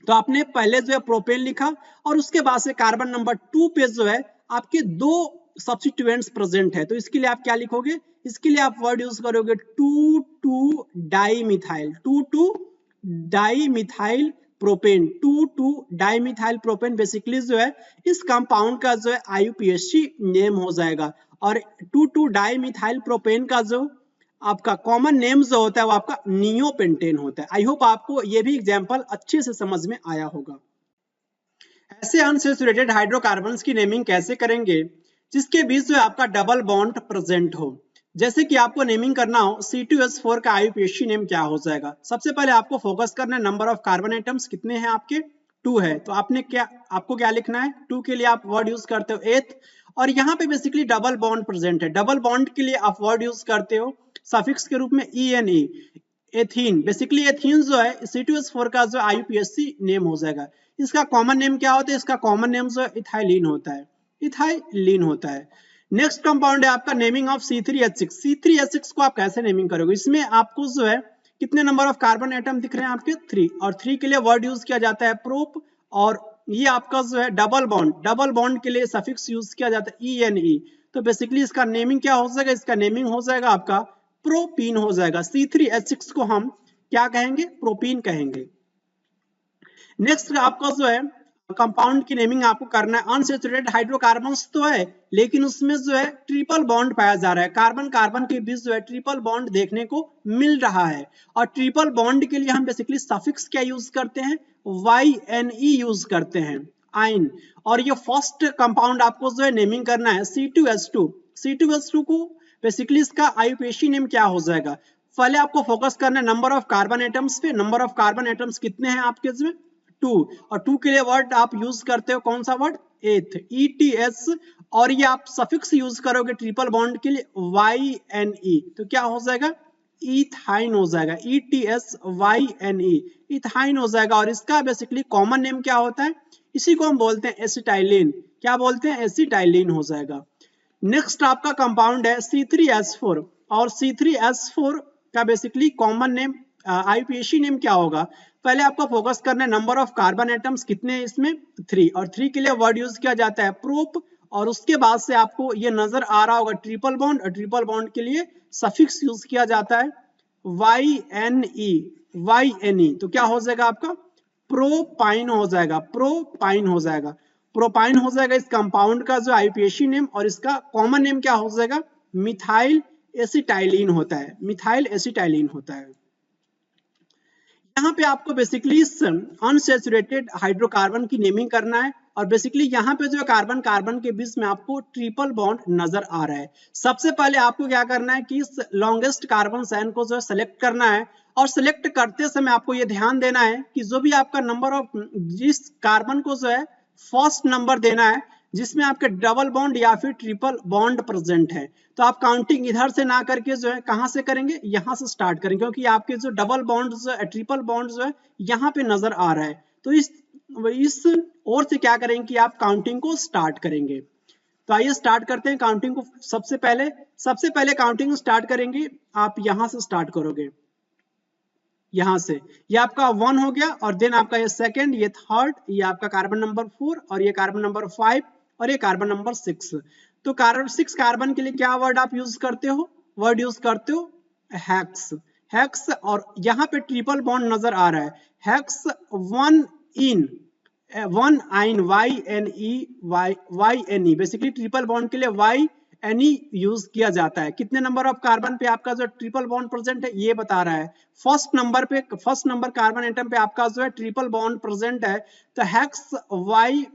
तो आपने पहले जो है प्रोपेन लिखा और उसके बाद से कार्बन नंबर 2 पे जो है आपके 2 सब्स्टिट्यूएंट्स प्रेजेंट है। तो इसके लिए आप क्या लिखोगे? इसके लिए आप वर्ड यूज करोगे 2,2 dimethyl, 2,2 dimethyl propane, 2,2 dimethyl propane basically जो है इस कंपाउंड का जो है IUPAC नेम हो जाएगा। और 2,2 डाइमिथाइल प्रोपेन का जो आपका कॉमन नेम जो होता है वो आपका नियोपेंटेन होता है। आई होप आपको ये भी एग्जांपल अच्छे से समझ में आया होगा। ऐसे अनसैचुरेटेड हाइड्रोकार्बन्स की नेमिंग कैसे करेंगे जिसके बीच जो आपका डबल बॉन्ड प्रेजेंट हो। जैसे कि आपको नेमिंग करना हो C2H4 का IUPAC नेम क्या हो जाएगा? सबसे पहले आपको फोकस करना है नंबर ऑफ कार्बन एटम्स कितने हैं आपके? 2 है। तो आपको क्या लिखना है? 2 के लिए आप वर्ड यूज करते हो एथ, और यहाँ पे बेसिकली डबल बॉन्ड प्रेजेंट है। डबल बॉन्ड के लिए आप वर्ड यूज करते हो सफिक्स के रूप में ENE, एथीन। बेसिकली एथीन जो है C2H4 का जो IUPAC नेम हो जाएगा। इसका कॉमन नेम क्या होता है? इसका कॉमन नेम जो इथाइलिन होता है, इथाइलिन होता है। नेक्स्ट कंपाउंड है आपका नेमिंग ऑफ C3H6। C3H6 को आप कैसे नेमिंग करोगे? इसमें आपको जो है कितने नंबर ऑफ कार्बन एटम दिख रहे हैं आपके? 3, और 3 के लिए वर्ड यूज किया जाता है प्रोप, और ये आपका जो है डबल बॉन्ड, डबल बॉन्ड के लिए सफिक्स यूज किया जाता है ENE। तो बेसिकली इसका नेमिंग क्या हो जाएगा? इसका नेमिंग हो जाएगा आपका प्रोपीन हो जाएगा। C3H6 को हम क्या कहेंगे? प्रोपीन कहेंगे। नेक्स्ट आपका जो है कंपाउंड की नेमिंग आपको करना है। अनसैचुरेटेड हाइड्रोकार्बन्स तो है लेकिन उसमें जो है ट्रिपल बॉन्ड पाया जा रहा है, कार्बन कार्बन के बीच जो है ट्रिपल बॉन्ड देखने को मिल रहा है। और ट्रिपल बॉन्ड के लिए हम बेसिकली सफिक्स क्या यूज करते हैं? YNE यूज करते हैं, आइन। और ये फर्स्ट कंपाउंड आपको जो है नेमिंग करना है C2H2। C2H2 को बेसिकली इसका IUPAC नेम क्या हो जाएगा? पहले आपको फोकस करना है नंबर ऑफ कार्बन एटम्स पे। नंबर ऑफ कार्बन एटम्स कितने हैं आपके इसमें? 2, और 2 के लिए वर्ड आप यूज करते हो कौन सा वर्ड? एथ, ETS। और ये आप सफिक्स यूज करोगे ट्रिपल बॉन्ड के लिए YNE, तो क्या हो जाएगा? इथाइन हो जाएगा, ETSYNE, इथाइन हो जाएगा। और इसका बेसिकली कॉमन नेम क्या होता है? इसी को हम बोलते हैं एसिटाइलिन। क्या बोलते हैं? एसिटाइलिन हो जाएगा। नेक्स्ट आपका कंपाउंड है C3H4, और C3H4 का basically common name IUPAC name क्या होगा? पहले आपको फोकस करना है नंबर ऑफ कार्बन एटम्स कितने हैं इसमें? 3, और 3 के लिए वर्ड यूज किया जाता है प्रोप, और उसके बाद से आपको ये नजर आ रहा होगा ट्रिपल बॉन्ड, और ट्रिपल बॉन्ड के लिए सफिक्स यूज किया जाता है YNE। तो क्या हो जाएगा आपका? प्रोपाइन हो जाएगा, प्रोपाइन हो जाएगा, प्रोपाइन हो जाएगा इस कंपाउंड का जो IUPAC नेम। और इसका कॉमन नेम क्या हो जाएगा? मिथाइल एसिटाइलिन होता है, मिथाइल एसिटाइलिन होता है। यहाँ पे आपको बेसिकली अनसैचुरेटेड हाइड्रोकार्बन की नेमिंग करना है, और बेसिकली यहाँ पे जो कार्बन कार्बन के बीच में आपको ट्रिपल बॉन्ड नजर आ रहा है। सबसे पहले आपको क्या करना है कि इस लॉन्गेस्ट कार्बन चेन को जो है सेलेक्ट करना है, और सेलेक्ट करते समय आपको ये ध्यान देना है कि जो भी आपका नंबर ऑफ, जिस कार्बन को जो है फर्स्ट नंबर देना है जिसमें आपके डबल बॉन्ड या फिर ट्रिपल बॉन्ड प्रेजेंट है। तो आप काउंटिंग इधर से ना करके जो है कहां से करेंगे? यहां से स्टार्ट करेंगे, क्योंकि आपके जो डबल बॉन्ड जो है, ट्रिपल बॉन्ड जो है यहाँ पे नजर आ रहा है। तो इस ओर से क्या करेंगे कि आप काउंटिंग को स्टार्ट करेंगे। तो आइए स्टार्ट करते हैं काउंटिंग को। सबसे पहले काउंटिंग स्टार्ट करेंगे, आप यहां से स्टार्ट करोगे, यहां से। ये आपका 1 हो गया, और देन आपका ये सेकंड, ये थर्ड, ये आपका कार्बन नंबर 4, और ये कार्बन नंबर 5, और ये कार्बन नंबर 6। तो कार्बन 6 कार्बन के लिए क्या वर्ड आप यूज करते हो? वर्ड यूज करते हो हेक्स, हेक्स। और यहाँ पे ट्रिपल बॉन्ड नजर आ रहा है, हेक्स 1 इन, one yne YNE basically triple bond के लिए YNE यूज किया जाता है। कितने नंबर ऑफ कार्बन पे आपका जो ट्रिपल बॉन्ड प्रेजेंट है ये बता रहा है। फर्स्ट नंबर कार्बन एटम पे आपका जो है ट्रिपल बॉन्ड प्रेजेंट है, तो हेक्स वाई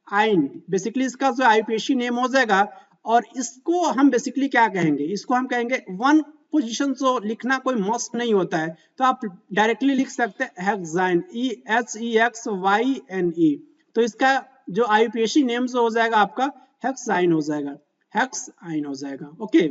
आइन बेसिकली इसका जो आईयूपीएसी नेम हो जाएगा। और इसको हम बेसिकली क्या कहेंगे, इसको हम कहेंगे वन पोजीशन। जो लिखना कोई मस्ट नहीं होता है, तो आप डायरेक्टली लिख सकते हैं हेक्साइन, HEXYNE। तो इसका जो आईयूपीएसी नेम जो हो जाएगा आपका हेक्साइन हो जाएगा, हेक्साइन हो जाएगा। ओके,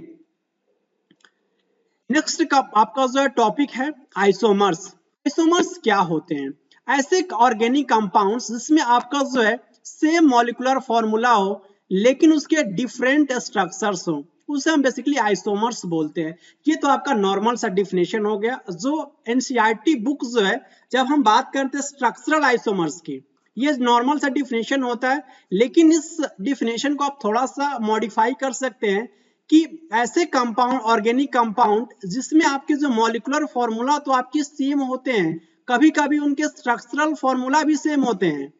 नेक्स्ट का आपका जो टॉपिक है आइसोमर्स। आइसोमर्स क्या होते हैं? ऐसे ऑर्गेनिक कंपाउंड्स जिसमें आपका जो है सेम मॉलिक्यूलर फॉर्मूला हो लेकिन उसके डिफरेंट स्ट्रक्चर्स हो, उसे हम बेसिकली आइसोमर्स बोलते हैं। ये तो आपका नॉर्मल सा डिफिनेशन हो गया। जो एनसीईआरटी बुक जो है, जब हम बात करते हैं स्ट्रक्चरल आइसोमर्स की, ये नॉर्मल सा डिफिनेशन होता है, लेकिन इस डिफिनेशन को आप थोड़ा सा मॉडिफाई कर सकते हैं कि ऐसे कंपाउंड, ऑर्गेनिक कंपाउंड जिसमें आपके जो मॉलिक्यूलर फॉर्मूला तो आपके सेम होते हैं, कभी कभी उनके स्ट्रक्चरल फॉर्मूला भी सेम होते हैं।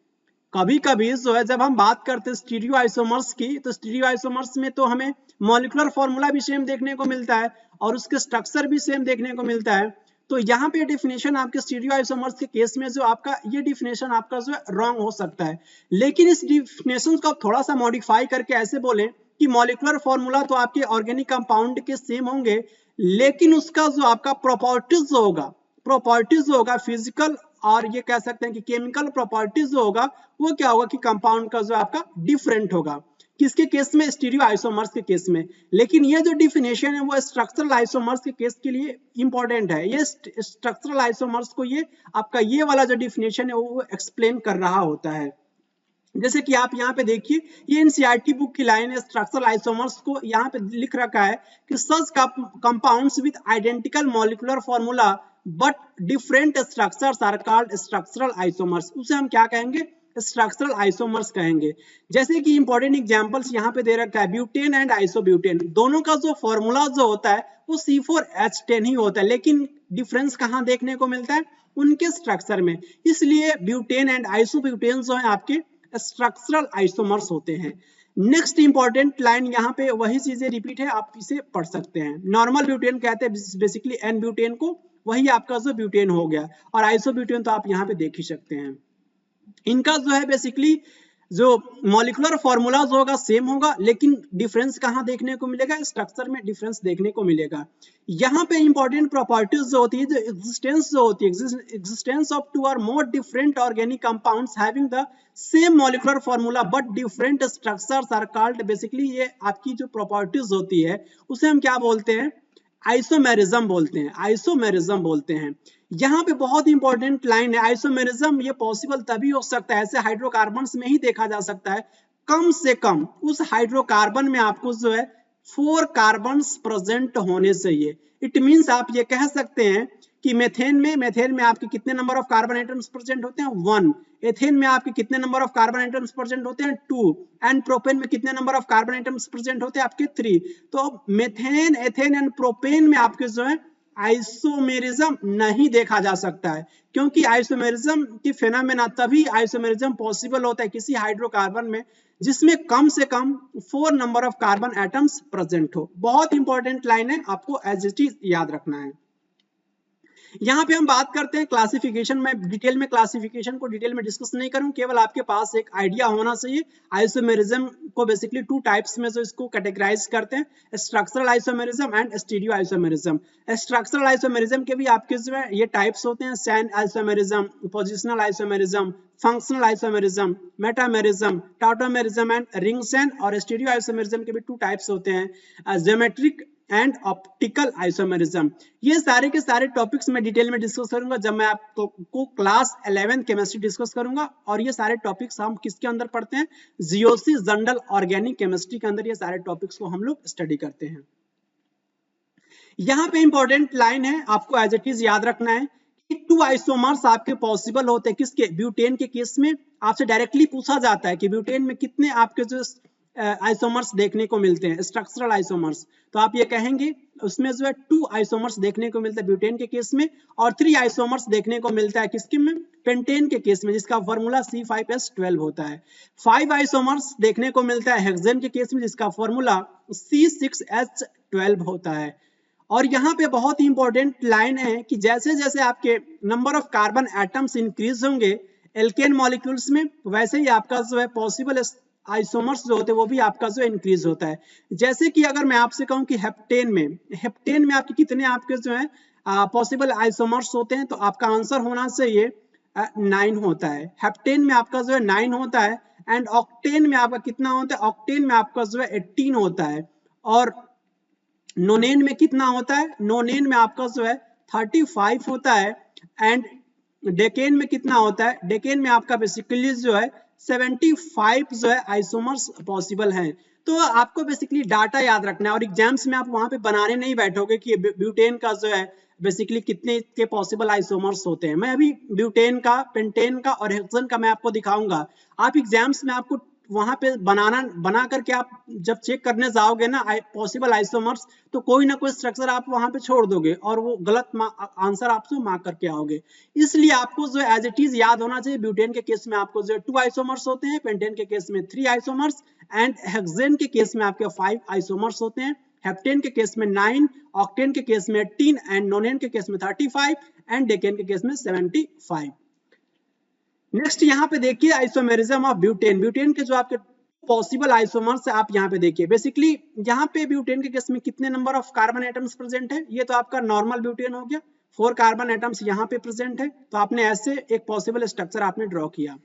कभी कभी जो है जब हम बात करते हैं स्टीरियो आइसोमर्स की, तो स्टीरियो आइसोमर्स में तो हमें मॉलिक्यूलर फॉर्मूला भी सेम देखने को मिलता है और उसके स्ट्रक्चर भी सेम देखने को मिलता है। तो यहाँ पे डिफिनेशन आपके स्टीरियो आइसोमर्स के केस में जो आपका ये डिफिनेशन आपका जो है रॉन्ग हो सकता है, लेकिन इस डिफिनेशन को आप थोड़ा सा मॉडिफाई करके ऐसे बोलें कि मॉलिक्यूलर फॉर्मूला तो आपके ऑर्गेनिक कंपाउंड के सेम होंगे, लेकिन उसका जो आपका प्रॉपर्टीज होगा फिजिकल और ये कह सकते हैं कि केमिकल प्रॉपर्टीज जो होगा वो क्या होगा कि कंपाउंड का जो आपका डिफरेंट होगा। किसके केस में? स्टीरियो आइसोमर्स के केस में। लेकिन ये जो डिफिनेशन है वो स्ट्रक्चरल आइसोमर्स के केस के लिए इंपॉर्टेंट है। ये स्ट्रक्चरल आइसोमर्स को ये आपका ये वाला जो डिफिनेशन है वो एक्सप्लेन कर रहा होता है। जैसे कि आप यहाँ पे देखिए, ये एनसीईआरटी बुक की लाइन है। स्ट्रक्चरल आइसोमर्स को यहाँ पे लिख रखा है कि such compounds with identical molecular formula but different structures are called structural isomers. उसे हम क्या कहेंगे? स्ट्रक्चरल आइसोमर्स कहेंगे। जैसे कि इंपॉर्टेंट एग्जांपल्स यहाँ पे दे रखा है, ब्यूटेन एंड आइसोब्यूटेन, दोनों का जो फॉर्मूला जो होता है वो C4H10 ही होता है, लेकिन डिफरेंस कहाँ देखने को मिलता है? उनके स्ट्रक्चर में। इसलिए ब्यूटेन एंड आइसोब्यूटेन जो है आपके स्ट्रक्चरल आइसोमर्स होते हैं। नेक्स्ट इंपॉर्टेंट लाइन यहाँ पे वही चीजें रिपीट है, आप इसे पढ़ सकते हैं। नॉर्मल ब्यूटेन कहते हैं बेसिकली एन ब्यूटेन को, वही आपका जो ब्यूटेन हो गया, और आइसोब्यूटेन तो आप यहाँ पे देख ही सकते हैं। इनका जो है बेसिकली जो मॉलिक्यूलर फॉर्मूला जो होगा सेम होगा, लेकिन डिफरेंस कहाँ देखने को मिलेगा? स्ट्रक्चर में डिफरेंस देखने को मिलेगा। यहाँ पे इंपॉर्टेंट प्रॉपर्टीज जो होती है, जो एग्जिस्टेंस जो होती है, एग्जिस्टेंस ऑफ टू और more different organic compounds having the same molecular formula but different structures are called, basically ये आपकी जो प्रॉपर्टीज होती है उसे हम क्या बोलते हैं? आइसोमेरिज्म बोलते हैं, आइसोमेरिज्म बोलते हैं। यहाँ पे बहुत इंपॉर्टेंट लाइन है, आइसोमेरिज्म ये पॉसिबल तभी हो सकता है, ऐसे हाइड्रोकार्बन्स में ही देखा जा सकता है, कम से कम उस हाइड्रोकार्बन में आपको जो है 4 कार्बन्स प्रेजेंट होने चाहिए। इट मींस आप ये कह सकते हैं कि मेथेन में आपके कितने number of carbon atoms present होते हैं? 1। एथेन में आपके कितने number of carbon atoms present होते हैं? 2। एंड प्रोपेन में कितने number of carbon atoms present होते हैं? आपके 3। तो मेथेन, एथेन एंड प्रोपेन में आपके जो है आइसोमेरिज्म नहीं देखा जा सकता है, क्योंकि आइसोमेरिज्म की फेनोमेना तभी आइसोमेरिज्म पॉसिबल होता है किसी हाइड्रोकार्बन में जिसमें कम से कम 4 number of carbon atoms present हो। बहुत इंपॉर्टेंट लाइन है, आपको एज इट इज याद रखना है। यहाँ पे हम बात करते हैं क्लासिफिकेशन में। डिटेल में क्लासिफिकेशन को डिटेल में डिस्कस नहीं करूँ, केवल आपके पास एक आइडिया होना चाहिए। आइसोमेरिज्म को बेसिकली 2 टाइप्स में जो इसको कैटेगराइज करते हैं, structural isomerism and stereo isomerism. Structural isomerism के भी आपके जो है ये टाइप्स होते हैं, chain isomerism, positional isomerism, functional isomerism, metamerism, tautomerism and ring chain. और स्टीरियो आइसोमेरिज्म के भी 2 टाइप्स होते हैं, ज्योमेट्रिक एंड ऑप्टिकल आइसोमेरिज्म। ये सारे के सारे टॉपिक्स मैं डिटेल में डिस्कस करूंगा जब मैं आपको क्लास 11 केमिस्ट्री डिस्कस करूंगा। और ये सारे टॉपिक्स हम किसके अंदर पढ़ते हैं? जीओसी जनरल ऑर्गेनिक केमिस्ट्री के अंदर ये सारे टॉपिक्स को हम लोग स्टडी करते हैं। यहाँ पे इंपॉर्टेंट लाइन है, आपको एज इट इज याद रखना है कि 2 आइसोमर्स आपके पॉसिबल होते हैं। किसके? ब्यूटेन के केस में आपसे डायरेक्टली पूछा जाता है कि ब्यूटेन में कितने आपके जो आइसोमर्स देखने को मिलते हैं, स्ट्रक्चरल आइसोमर्स। तो आप ये कहेंगे उसमें जो है 2 आइसोमर्स देखने को मिलता है ब्यूटेन के केस में, और 3 आइसोमर्स देखने को मिलता है किसके में, पेंटेन के केस में, जिसका फॉर्मूला C5H12 होता है। 5 आइसोमर्स देखने को मिलता है हेक्सेन के केस में, जिसका फॉर्मूला C6H12 होता है। और यहाँ पे बहुत ही इंपॉर्टेंट लाइन है कि जैसे जैसे आपके number of carbon atoms increase होंगे एल्केन मॉलिक्यूल्स में, वैसे ही आपका जो है पॉसिबल आइसोमर्स जो होते हैं वो भी आपका जो इंक्रीज होता है। जैसे कि अगर मैं आपसे कहूं कि हेप्टेन में आपके कितने आपके जो है पॉसिबल आइसोमर्स होते हैं, तो आपका आंसर होना चाहिए 9 होता है। हेप्टेन में आपका जो है 9 होता है, एंड ऑक्टेन में आपका कितना होता है, ऑक्टेन में आपका जो है 18 होता है। और नोनेन में कितना होता है, नोनेन में आपका जो है 35 होता है, एंड डेकेन में कितना होता है, डेकेन में आपका बेसिकली जो है 75 जो है आइसोमर्स पॉसिबल हैं। तो आपको बेसिकली डाटा याद रखना है, और एग्जाम्स में आप वहां पे बनाने नहीं बैठोगे कि ब्यूटेन का जो है बेसिकली कितने के पॉसिबल आइसोमर्स होते हैं। मैं अभी ब्यूटेन का, पेंटेन का और हेक्सेन का मैं आपको दिखाऊंगा। आप एग्जाम्स में आपको वहां पे बना करके आप जब चेक करने जाओगे ना पॉसिबल आइसोमर्स, तो कोई ना कोई स्ट्रक्चर आप वहां पे छोड़ दोगे और वो गलत आंसर आपसे मार्क करके आओगे। इसलिए आपको जो एज इट इज याद होना चाहिए, ब्यूटेन के केस में आपको जो 2 आइसोमर्स होते हैं, पेंटेन के केस में 3 आइसोमर्स, एंड हेक्सेन के केस में आपके 5 आइसोमर्स होते हैं। हेप्टेन के केस में 9, ऑक्टेन के केस में 18, एंड नोनेन के केस में 35, एंड डेकेन के केस में 75। नेक्स्ट यहाँ पे देखिए आइसोमेरिज्म ऑफ ब्यूटेन। ब्यूटेन के जो आपके पॉसिबल आइसोमर्स है आप यहाँ पे देखिए। बेसिकली यहाँ पे ब्यूटेन के केस में कितने number of carbon atoms present है, ये तो आपका नॉर्मल ब्यूटेन हो गया, 4 कार्बन एटम्स यहाँ पे प्रेजेंट है। तो आपने ऐसे एक पॉसिबल स्ट्रक्चर आपने ड्रॉ किया।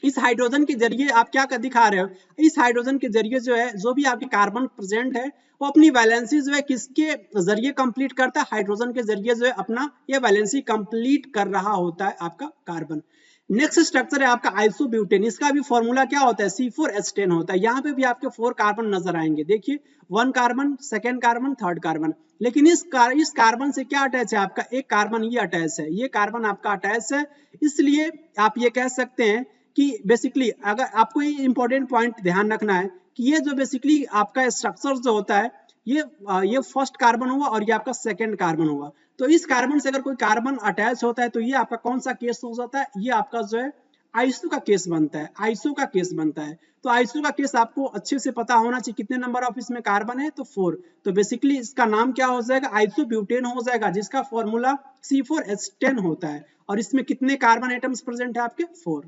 इस हाइड्रोजन के जरिए आप क्या दिखा रहे हो, इस हाइड्रोजन के जरिए जो है जो भी आपके कार्बन प्रेजेंट है वो अपनी वैलेंसी जो है किसके जरिए कंप्लीट करता है, हाइड्रोजन के जरिए जो है अपना ये वैलेंसी कंप्लीट कर रहा होता है आपका कार्बन। नेक्स्ट स्ट्रक्चर है आपका आइसोब्यूटेन। इसका भी फॉर्मूला क्या होता है, C4H10 होता है। यहाँ पे भी आपके 4 कार्बन नजर आएंगे, देखिए 1 carbon, 2nd carbon, 3rd carbon. लेकिन इस कार्बन से क्या अटैच है, आपका एक कार्बन ये अटैच है, ये कार्बन आपका अटैच है। इसलिए आप ये कह सकते हैं कि बेसिकली अगर आपको ये इंपॉर्टेंट पॉइंट ध्यान रखना है कि ये जो बेसिकली आपका स्ट्रक्चर जो होता है ये फर्स्ट कार्बन हुआ और ये आपका 2nd कार्बन हुआ। तो इस कार्बन से अगर कोई कार्बन अटैच होता है तो ये आपका कौन सा केस हो जाता है, ये आपका जो है आइसो का केस बनता है, आइसो का केस बनता है। तो आइसो का केस आपको अच्छे से पता होना चाहिए, कितने नंबर ऑफ इसमें कार्बन है, तो 4। तो बेसिकली इसका नाम क्या हो जाएगा, आइसोब्यूटेन हो जाएगा, जिसका फॉर्मूला C4H10 होता है। और इसमें कितने कार्बन एटम्स प्रेजेंट है आपके, 4।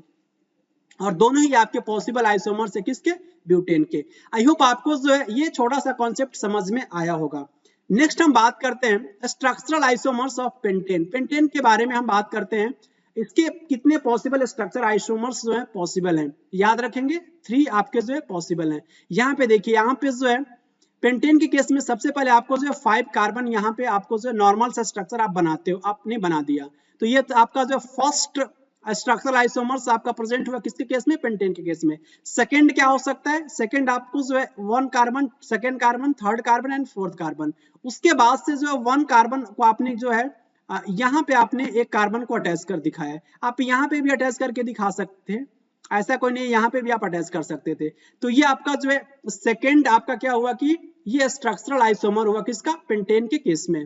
और दोनों ही आपके पॉसिबल आइसोमर्स है किसके, ब्यूटेन के। आई होप आपको जो है ये छोटा सा कॉन्सेप्ट समझ में आया होगा। नेक्स्ट हम बात करते हैं structural isomers of pentane. Pentane के बारे में हम बात करते हैं, इसके कितने पॉसिबल स्ट्रक्चर आइसोमर्स जो है पॉसिबल हैं, याद रखेंगे 3 आपके जो है पॉसिबल हैं। यहाँ पे देखिए, यहाँ पे जो है पेंटेन के केस में सबसे पहले आपको जो है 5 कार्बन यहाँ पे आपको जो है नॉर्मल सा स्ट्रक्चर आप बनाते हो, आपने बना दिया। तो ये आपका जो फर्स्ट स्ट्रक्चरल आइसोमर्स आपका प्रेजेंट हुआ किसके केस में, पेंटेन के केस में। सेकंड क्या हो सकता है, सेकंड आपको जो है 1 carbon, 2nd carbon, 3rd carbon and 4th carbon. उसके बाद से जो है 1 कार्बन को आपने जो है यहाँ पे आपने एक कार्बन को अटैच कर दिखाया है। आप यहाँ पे भी अटैच करके दिखा सकते हैं, ऐसा कोई नहीं, यहाँ पे भी आप अटैच कर सकते थे। तो ये आपका जो है सेकेंड आपका क्या हुआ कि ये स्ट्रक्चरल आइसोमर हुआ किसका, पेंटेन के केस में,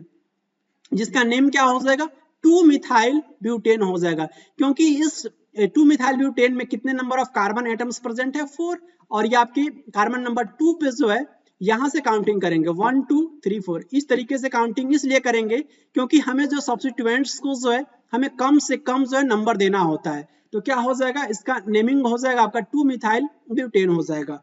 जिसका नेम क्या हो जाएगा, 2-मिथाइल ब्यूटेन हो जाएगा। क्योंकि इस 2-मिथाइल ब्यूटेन में कितने number of carbon atoms present है, 4। और ये आपकी कार्बन नंबर 2 पे जो है यहां से काउंटिंग करेंगे 1 2 3 4। इस तरीके से काउंटिंग इसलिए करेंगे क्योंकि हमें जो सब्स्टिट्यूएंट्स को जो है हमें कम से कम जो है नंबर देना होता है। तो क्या हो जाएगा, इसका नेमिंग हो जाएगा आपका 2-मिथाइल ब्यूटेन हो जाएगा।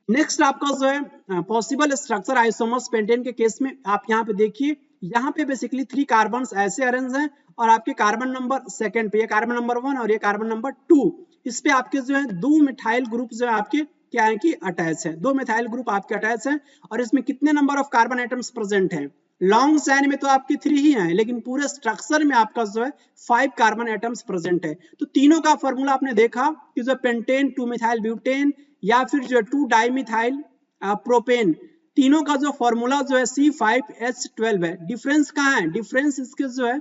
नेक्स्ट आपका जो है पॉसिबल स्ट्रक्चर आइसोमर्स पेंटेन के केस में आप यहाँ पे देखिए, यहाँ पे बेसिकली 3 कार्बन ऐसे अरेंज हैं और आपके कार्बन नंबर 2nd पे ये कार्बन नंबर 1 और ये कार्बन नंबर 2, इस पे आपके जो है 2 मिथाइल ग्रुप जो है आपके क्या है कि अटैच है, 2 मिथाइल ग्रुप आपके अटैच है। और इसमें कितने number of carbon atoms present हैं, लॉन्ग चैन में तो आपके 3 ही हैं, लेकिन पूरे स्ट्रक्चर में आपका जो है 5 कार्बन एटम्स प्रेजेंट है। तो तीनों का फॉर्मूला आपने देखा कि जो पेंटेन 2-मिथाइल ब्यूटेन या फिर जो 2-डाइमिथाइल प्रोपेन, तीनों का जो फॉर्मूला जो है C5H12 है। डिफरेंस कहाँ है, डिफरेंस इसके जो है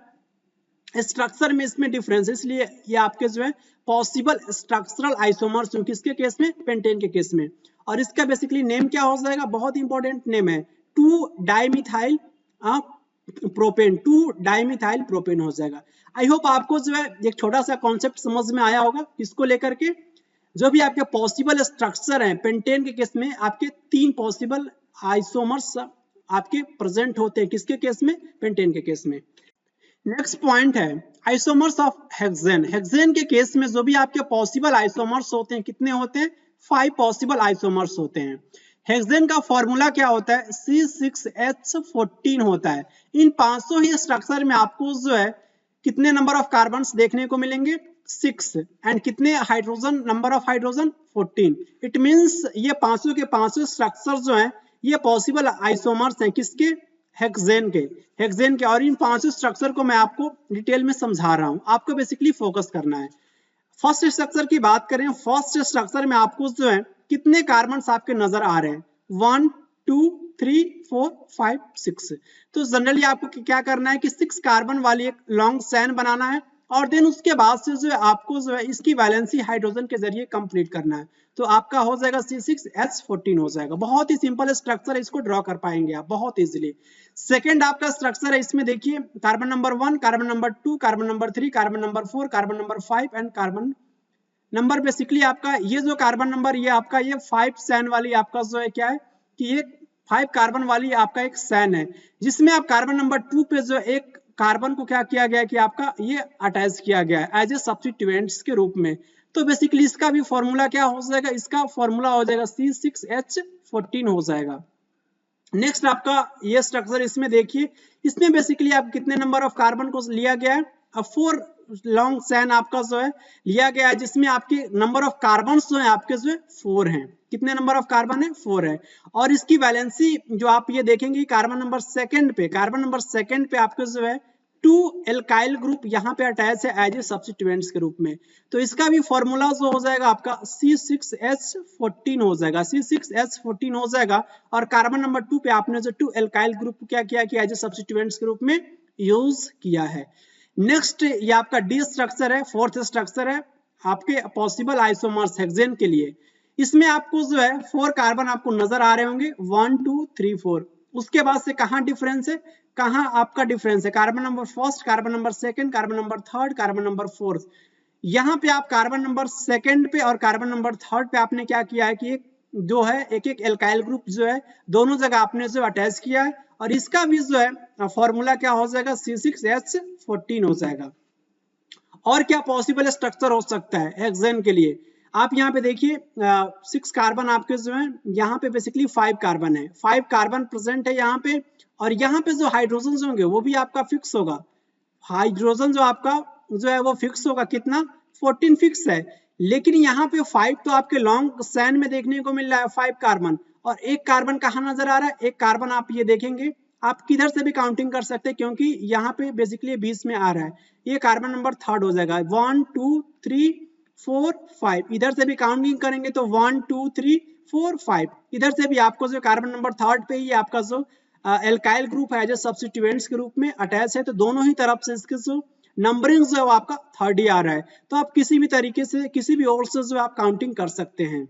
स्ट्रक्चर में इसमें डिफरेंस, इसलिए ये आपके जो है पॉसिबल स्ट्रक्चरल आइसोमर्स हैं किसके केस में, पेंटेन के केस में। और इसका बेसिकली नेम क्या हो जाएगा, बहुत इंपॉर्टेंट नेम है, 2-डाइमिथाइल प्रोपेन, 2-डाइमिथाइल प्रोपेन हो जाएगा। आई होप आपको जो है एक छोटा सा कॉन्सेप्ट समझ में आया होगा किसको लेकर के, जो भी आपके पॉसिबल स्ट्रक्चर हैं पेंटेन के केस में, आपके 3 पॉसिबल आइसोमर्स आपके प्रेजेंट होते हैं किसके केस में, पेंटेन के केस में। नेक्स्ट पॉइंट है आइसोमर्स ऑफ हेक्सेन। हेक्सेन के केस में जो भी आपके पॉसिबल आइसोमर्स होते हैं कितने होते हैं, 5 पॉसिबल आइसोमर्स होते हैं। हेक्सेन का फॉर्मूला क्या होता है, C6H14 होता है। इन 500 ही स्ट्रक्चर में आपको जो है कितने नंबर ऑफ कार्बन्स देखने को मिलेंगे, 6, एंड कितने hydrogen, number of hydrogen 14। It means ये 500 के 500 स्ट्रक्चर जो हैं ये पॉसिबल आइसोमर्स हैं किसके, हेक्सेन के। और इन 5 स्ट्रक्चर को मैं आपको डिटेल में समझा रहा हूं, आपको बेसिकली फोकस करना है। फर्स्ट स्ट्रक्चर की बात करें, फर्स्ट स्ट्रक्चर में आपको जो है कितने कार्बन्स आपके नजर आ रहे हैं, 1 2 3 4 5 6। तो जनरली आपको क्या करना है कि 6 कार्बन वाली एक लॉन्ग चेन बनाना है, और देन उसके बाद से जो है आपको जो है इसकी वैलेंसी हाइड्रोजन के जरिए कंप्लीट करना है। तो आपका हो जाएगा C6H14 हो जाएगा। बहुत ही सिंपल स्ट्रक्चर है, इसको ड्रॉ कर पाएंगे आप बहुत इजीली। सेकंड आपका स्ट्रक्चर है, इसमें देखिए carbon number 1, carbon number 2, carbon number 3, carbon number 4, carbon number 5 and carbon number basically आपका ये जो कार्बन नंबर ये आपका ये 5 चैन वाली आपका जो है क्या है कि ये 5 कार्बन वाली आपका एक चैन है, जिसमें आप कार्बन नंबर 2 पे जो एक कार्बन को क्या किया गया है कि आपका ये अटैच किया गया है एज ए सब्स्टिट्यूएंट्स के रूप में। तो बेसिकली इसका भी फॉर्मूला क्या हो जाएगा, इसका फॉर्मूला हो जाएगा C6H14 हो जाएगा। नेक्स्ट आपका ये स्ट्रक्चर, इसमें देखिए इसमें बेसिकली आप कितने नंबर ऑफ कार्बन को लिया गया है, 4 लॉन्ग चेन आपका जो है लिया गया है, जिसमें आपके नंबर ऑफ कार्बन जो है आपके जो है 4 हैं। कितने नंबर ऑफ कार्बन है, 4 है। और इसकी वैलेंसी जो आप ये देखेंगे कार्बन नंबर सेकंड पे आपके जो है 2 एल्काइल ग्रुप यहाँ पे अटैच है एज ए सब्स्टिट्यूएंट्स के रूप में। तो इसका भी फॉर्मूला जो हो जाएगा आपका C6H14 हो जाएगा, C6H14 हो जाएगा। और कार्बन नंबर 2 पे आपने जो 2 एल्काइल ग्रुप क्या किया कि एज ए सब्स्टिट्यूएंट्स के रूप में यूज किया है। नेक्स्ट ये आपका डी स्ट्रक्चर है, फोर्थ स्ट्रक्चर है आपके पॉसिबल आइसोमर्स हेक्सेन के लिए। इसमें आपको जो है 4 कार्बन आपको नजर आ रहे होंगे, 1 2 3 4। उसके बाद से कहाँ डिफरेंस है, कहाँ आपका डिफरेंस है, carbon number first, carbon number second, carbon number third, carbon number fourth. यहाँ पे आप कार्बन नंबर सेकंड पे और कार्बन नंबर थर्ड पे आपने क्या किया है कि एक जो है एक एक एल्काइल ग्रुप जो है दोनों जगह आपने जो अटैच किया है, और इसका भी जो है फॉर्मूला क्या हो जाएगा, C6H14 हो जाएगा। और क्या पॉसिबल स्ट्रक्चर हो सकता है हेक्सेन के लिए, आप यहाँ पे देखिए 6 कार्बन आपके जो है यहाँ पे बेसिकली 5 कार्बन है, 5 कार्बन प्रेजेंट है यहाँ पे। और यहाँ पे जो हाइड्रोजन होंगे वो भी आपका फिक्स होगा, हाइड्रोजन जो आपका जो है वो फिक्स होगा, कितना 14 फिक्स है। लेकिन यहाँ पे 5 तो आपके लॉन्ग चेन में देखने को मिल रहा है 5 कार्बन, और एक कार्बन कहाँ नजर आ रहा है, एक कार्बन आप ये देखेंगे आप किधर से भी काउंटिंग कर सकते हैं क्योंकि यहाँ पे बेसिकली 20 में आ रहा है, ये कार्बन नंबर थर्ड हो जाएगा। 1 2 3 4 5 इधर से भी काउंटिंग करेंगे तो 1 2 3 4 5 इधर से भी आपको जो कार्बन नंबर थर्ड पे ही आपका जो एल्काइल ग्रुप है जो सब्स्टिट्यूएंट्स के रूप में अटैच है, तो दोनों ही तरफ से इसके जो नंबरिंग जो है आपका थर्ड ही आ रहा है। तो आप किसी भी तरीके से किसी भी ओर से जो आप काउंटिंग कर सकते हैं।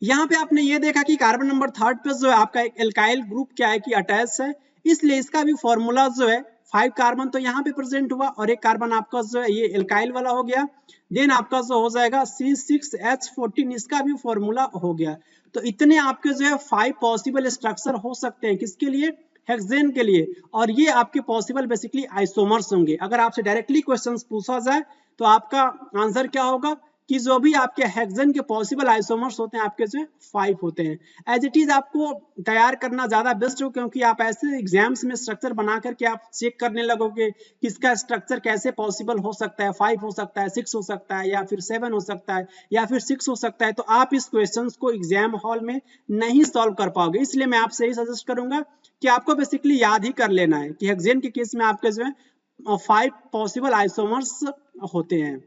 यहाँ पे आपने ये देखा कि कार्बन नंबर थर्ड पे जो है आपका एक एल्काइल ग्रुप क्या है कि अटैच है, इसलिए इसका भी फॉर्मूला जो है 5 कार्बन तो यहाँ पे प्रेजेंट हुआ और एक कार्बन आपका जो है ये एल्काइल वाला हो गया। देन आपका जो हो जाएगा C6H14, इसका भी फॉर्मूला हो गया। तो इतने आपके जो है 5 पॉसिबल स्ट्रक्चर हो सकते हैं किसके लिए, हेक्सेन के लिए। और ये आपके पॉसिबल बेसिकली आइसोमर्स होंगे। अगर आपसे डायरेक्टली क्वेश्चंस पूछा जाए तो आपका आंसर क्या होगा कि जो भी आपके हेक्सेन के पॉसिबल आइसोमर्स होते हैं आपके जो 5 होते हैं। एज इट इज आपको तैयार करना ज्यादा बेस्ट हो, क्योंकि आप ऐसे एग्जाम्स में स्ट्रक्चर बना करके आप चेक करने लगोगे कि इसका स्ट्रक्चर कैसे पॉसिबल हो सकता है, 5 हो सकता है, 6 हो सकता है, या फिर 7 हो सकता है, या फिर 6 हो सकता है। तो आप इस क्वेश्चन को एग्जाम हॉल में नहीं सॉल्व कर पाओगे। इसलिए मैं आपसे यही सजेस्ट करूंगा कि आपको बेसिकली याद ही कर लेना है कि हेक्सेन के केस में आपके जो है 5 पॉसिबल आइसोमर्स होते हैं।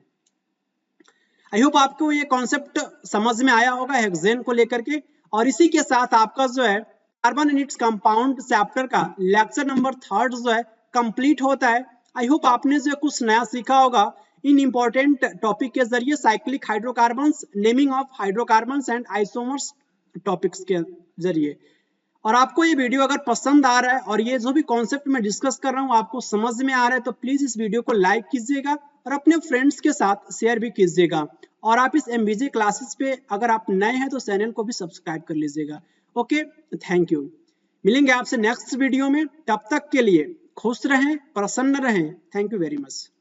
आई होप आपको ये कॉन्सेप्ट समझ में आया होगा हेक्सेन को लेकर के। और इसी के साथ आपका जो है carbon and its compound chapter का लेक्चर नंबर 3 जो है कंप्लीट होता है। आई होप आपने जो कुछ नया सीखा होगा इन इंपॉर्टेंट टॉपिक के जरिए, cyclic hydrocarbons, naming of hydrocarbons and isomers topics के जरिए। और आपको ये वीडियो अगर पसंद आ रहा है और ये जो भी कॉन्सेप्ट मैं डिस्कस कर रहा हूँ आपको समझ में आ रहा है, तो प्लीज इस वीडियो को लाइक कीजिएगा और अपने फ्रेंड्स के साथ शेयर भी कीजिएगा। और आप इस MBJ क्लासेस पे अगर आप नए हैं तो चैनल को भी सब्सक्राइब कर लीजिएगा। Okay, thank you. मिलेंगे आपसे नेक्स्ट वीडियो में, तब तक के लिए खुश रहें, प्रसन्न रहें। Thank you very much.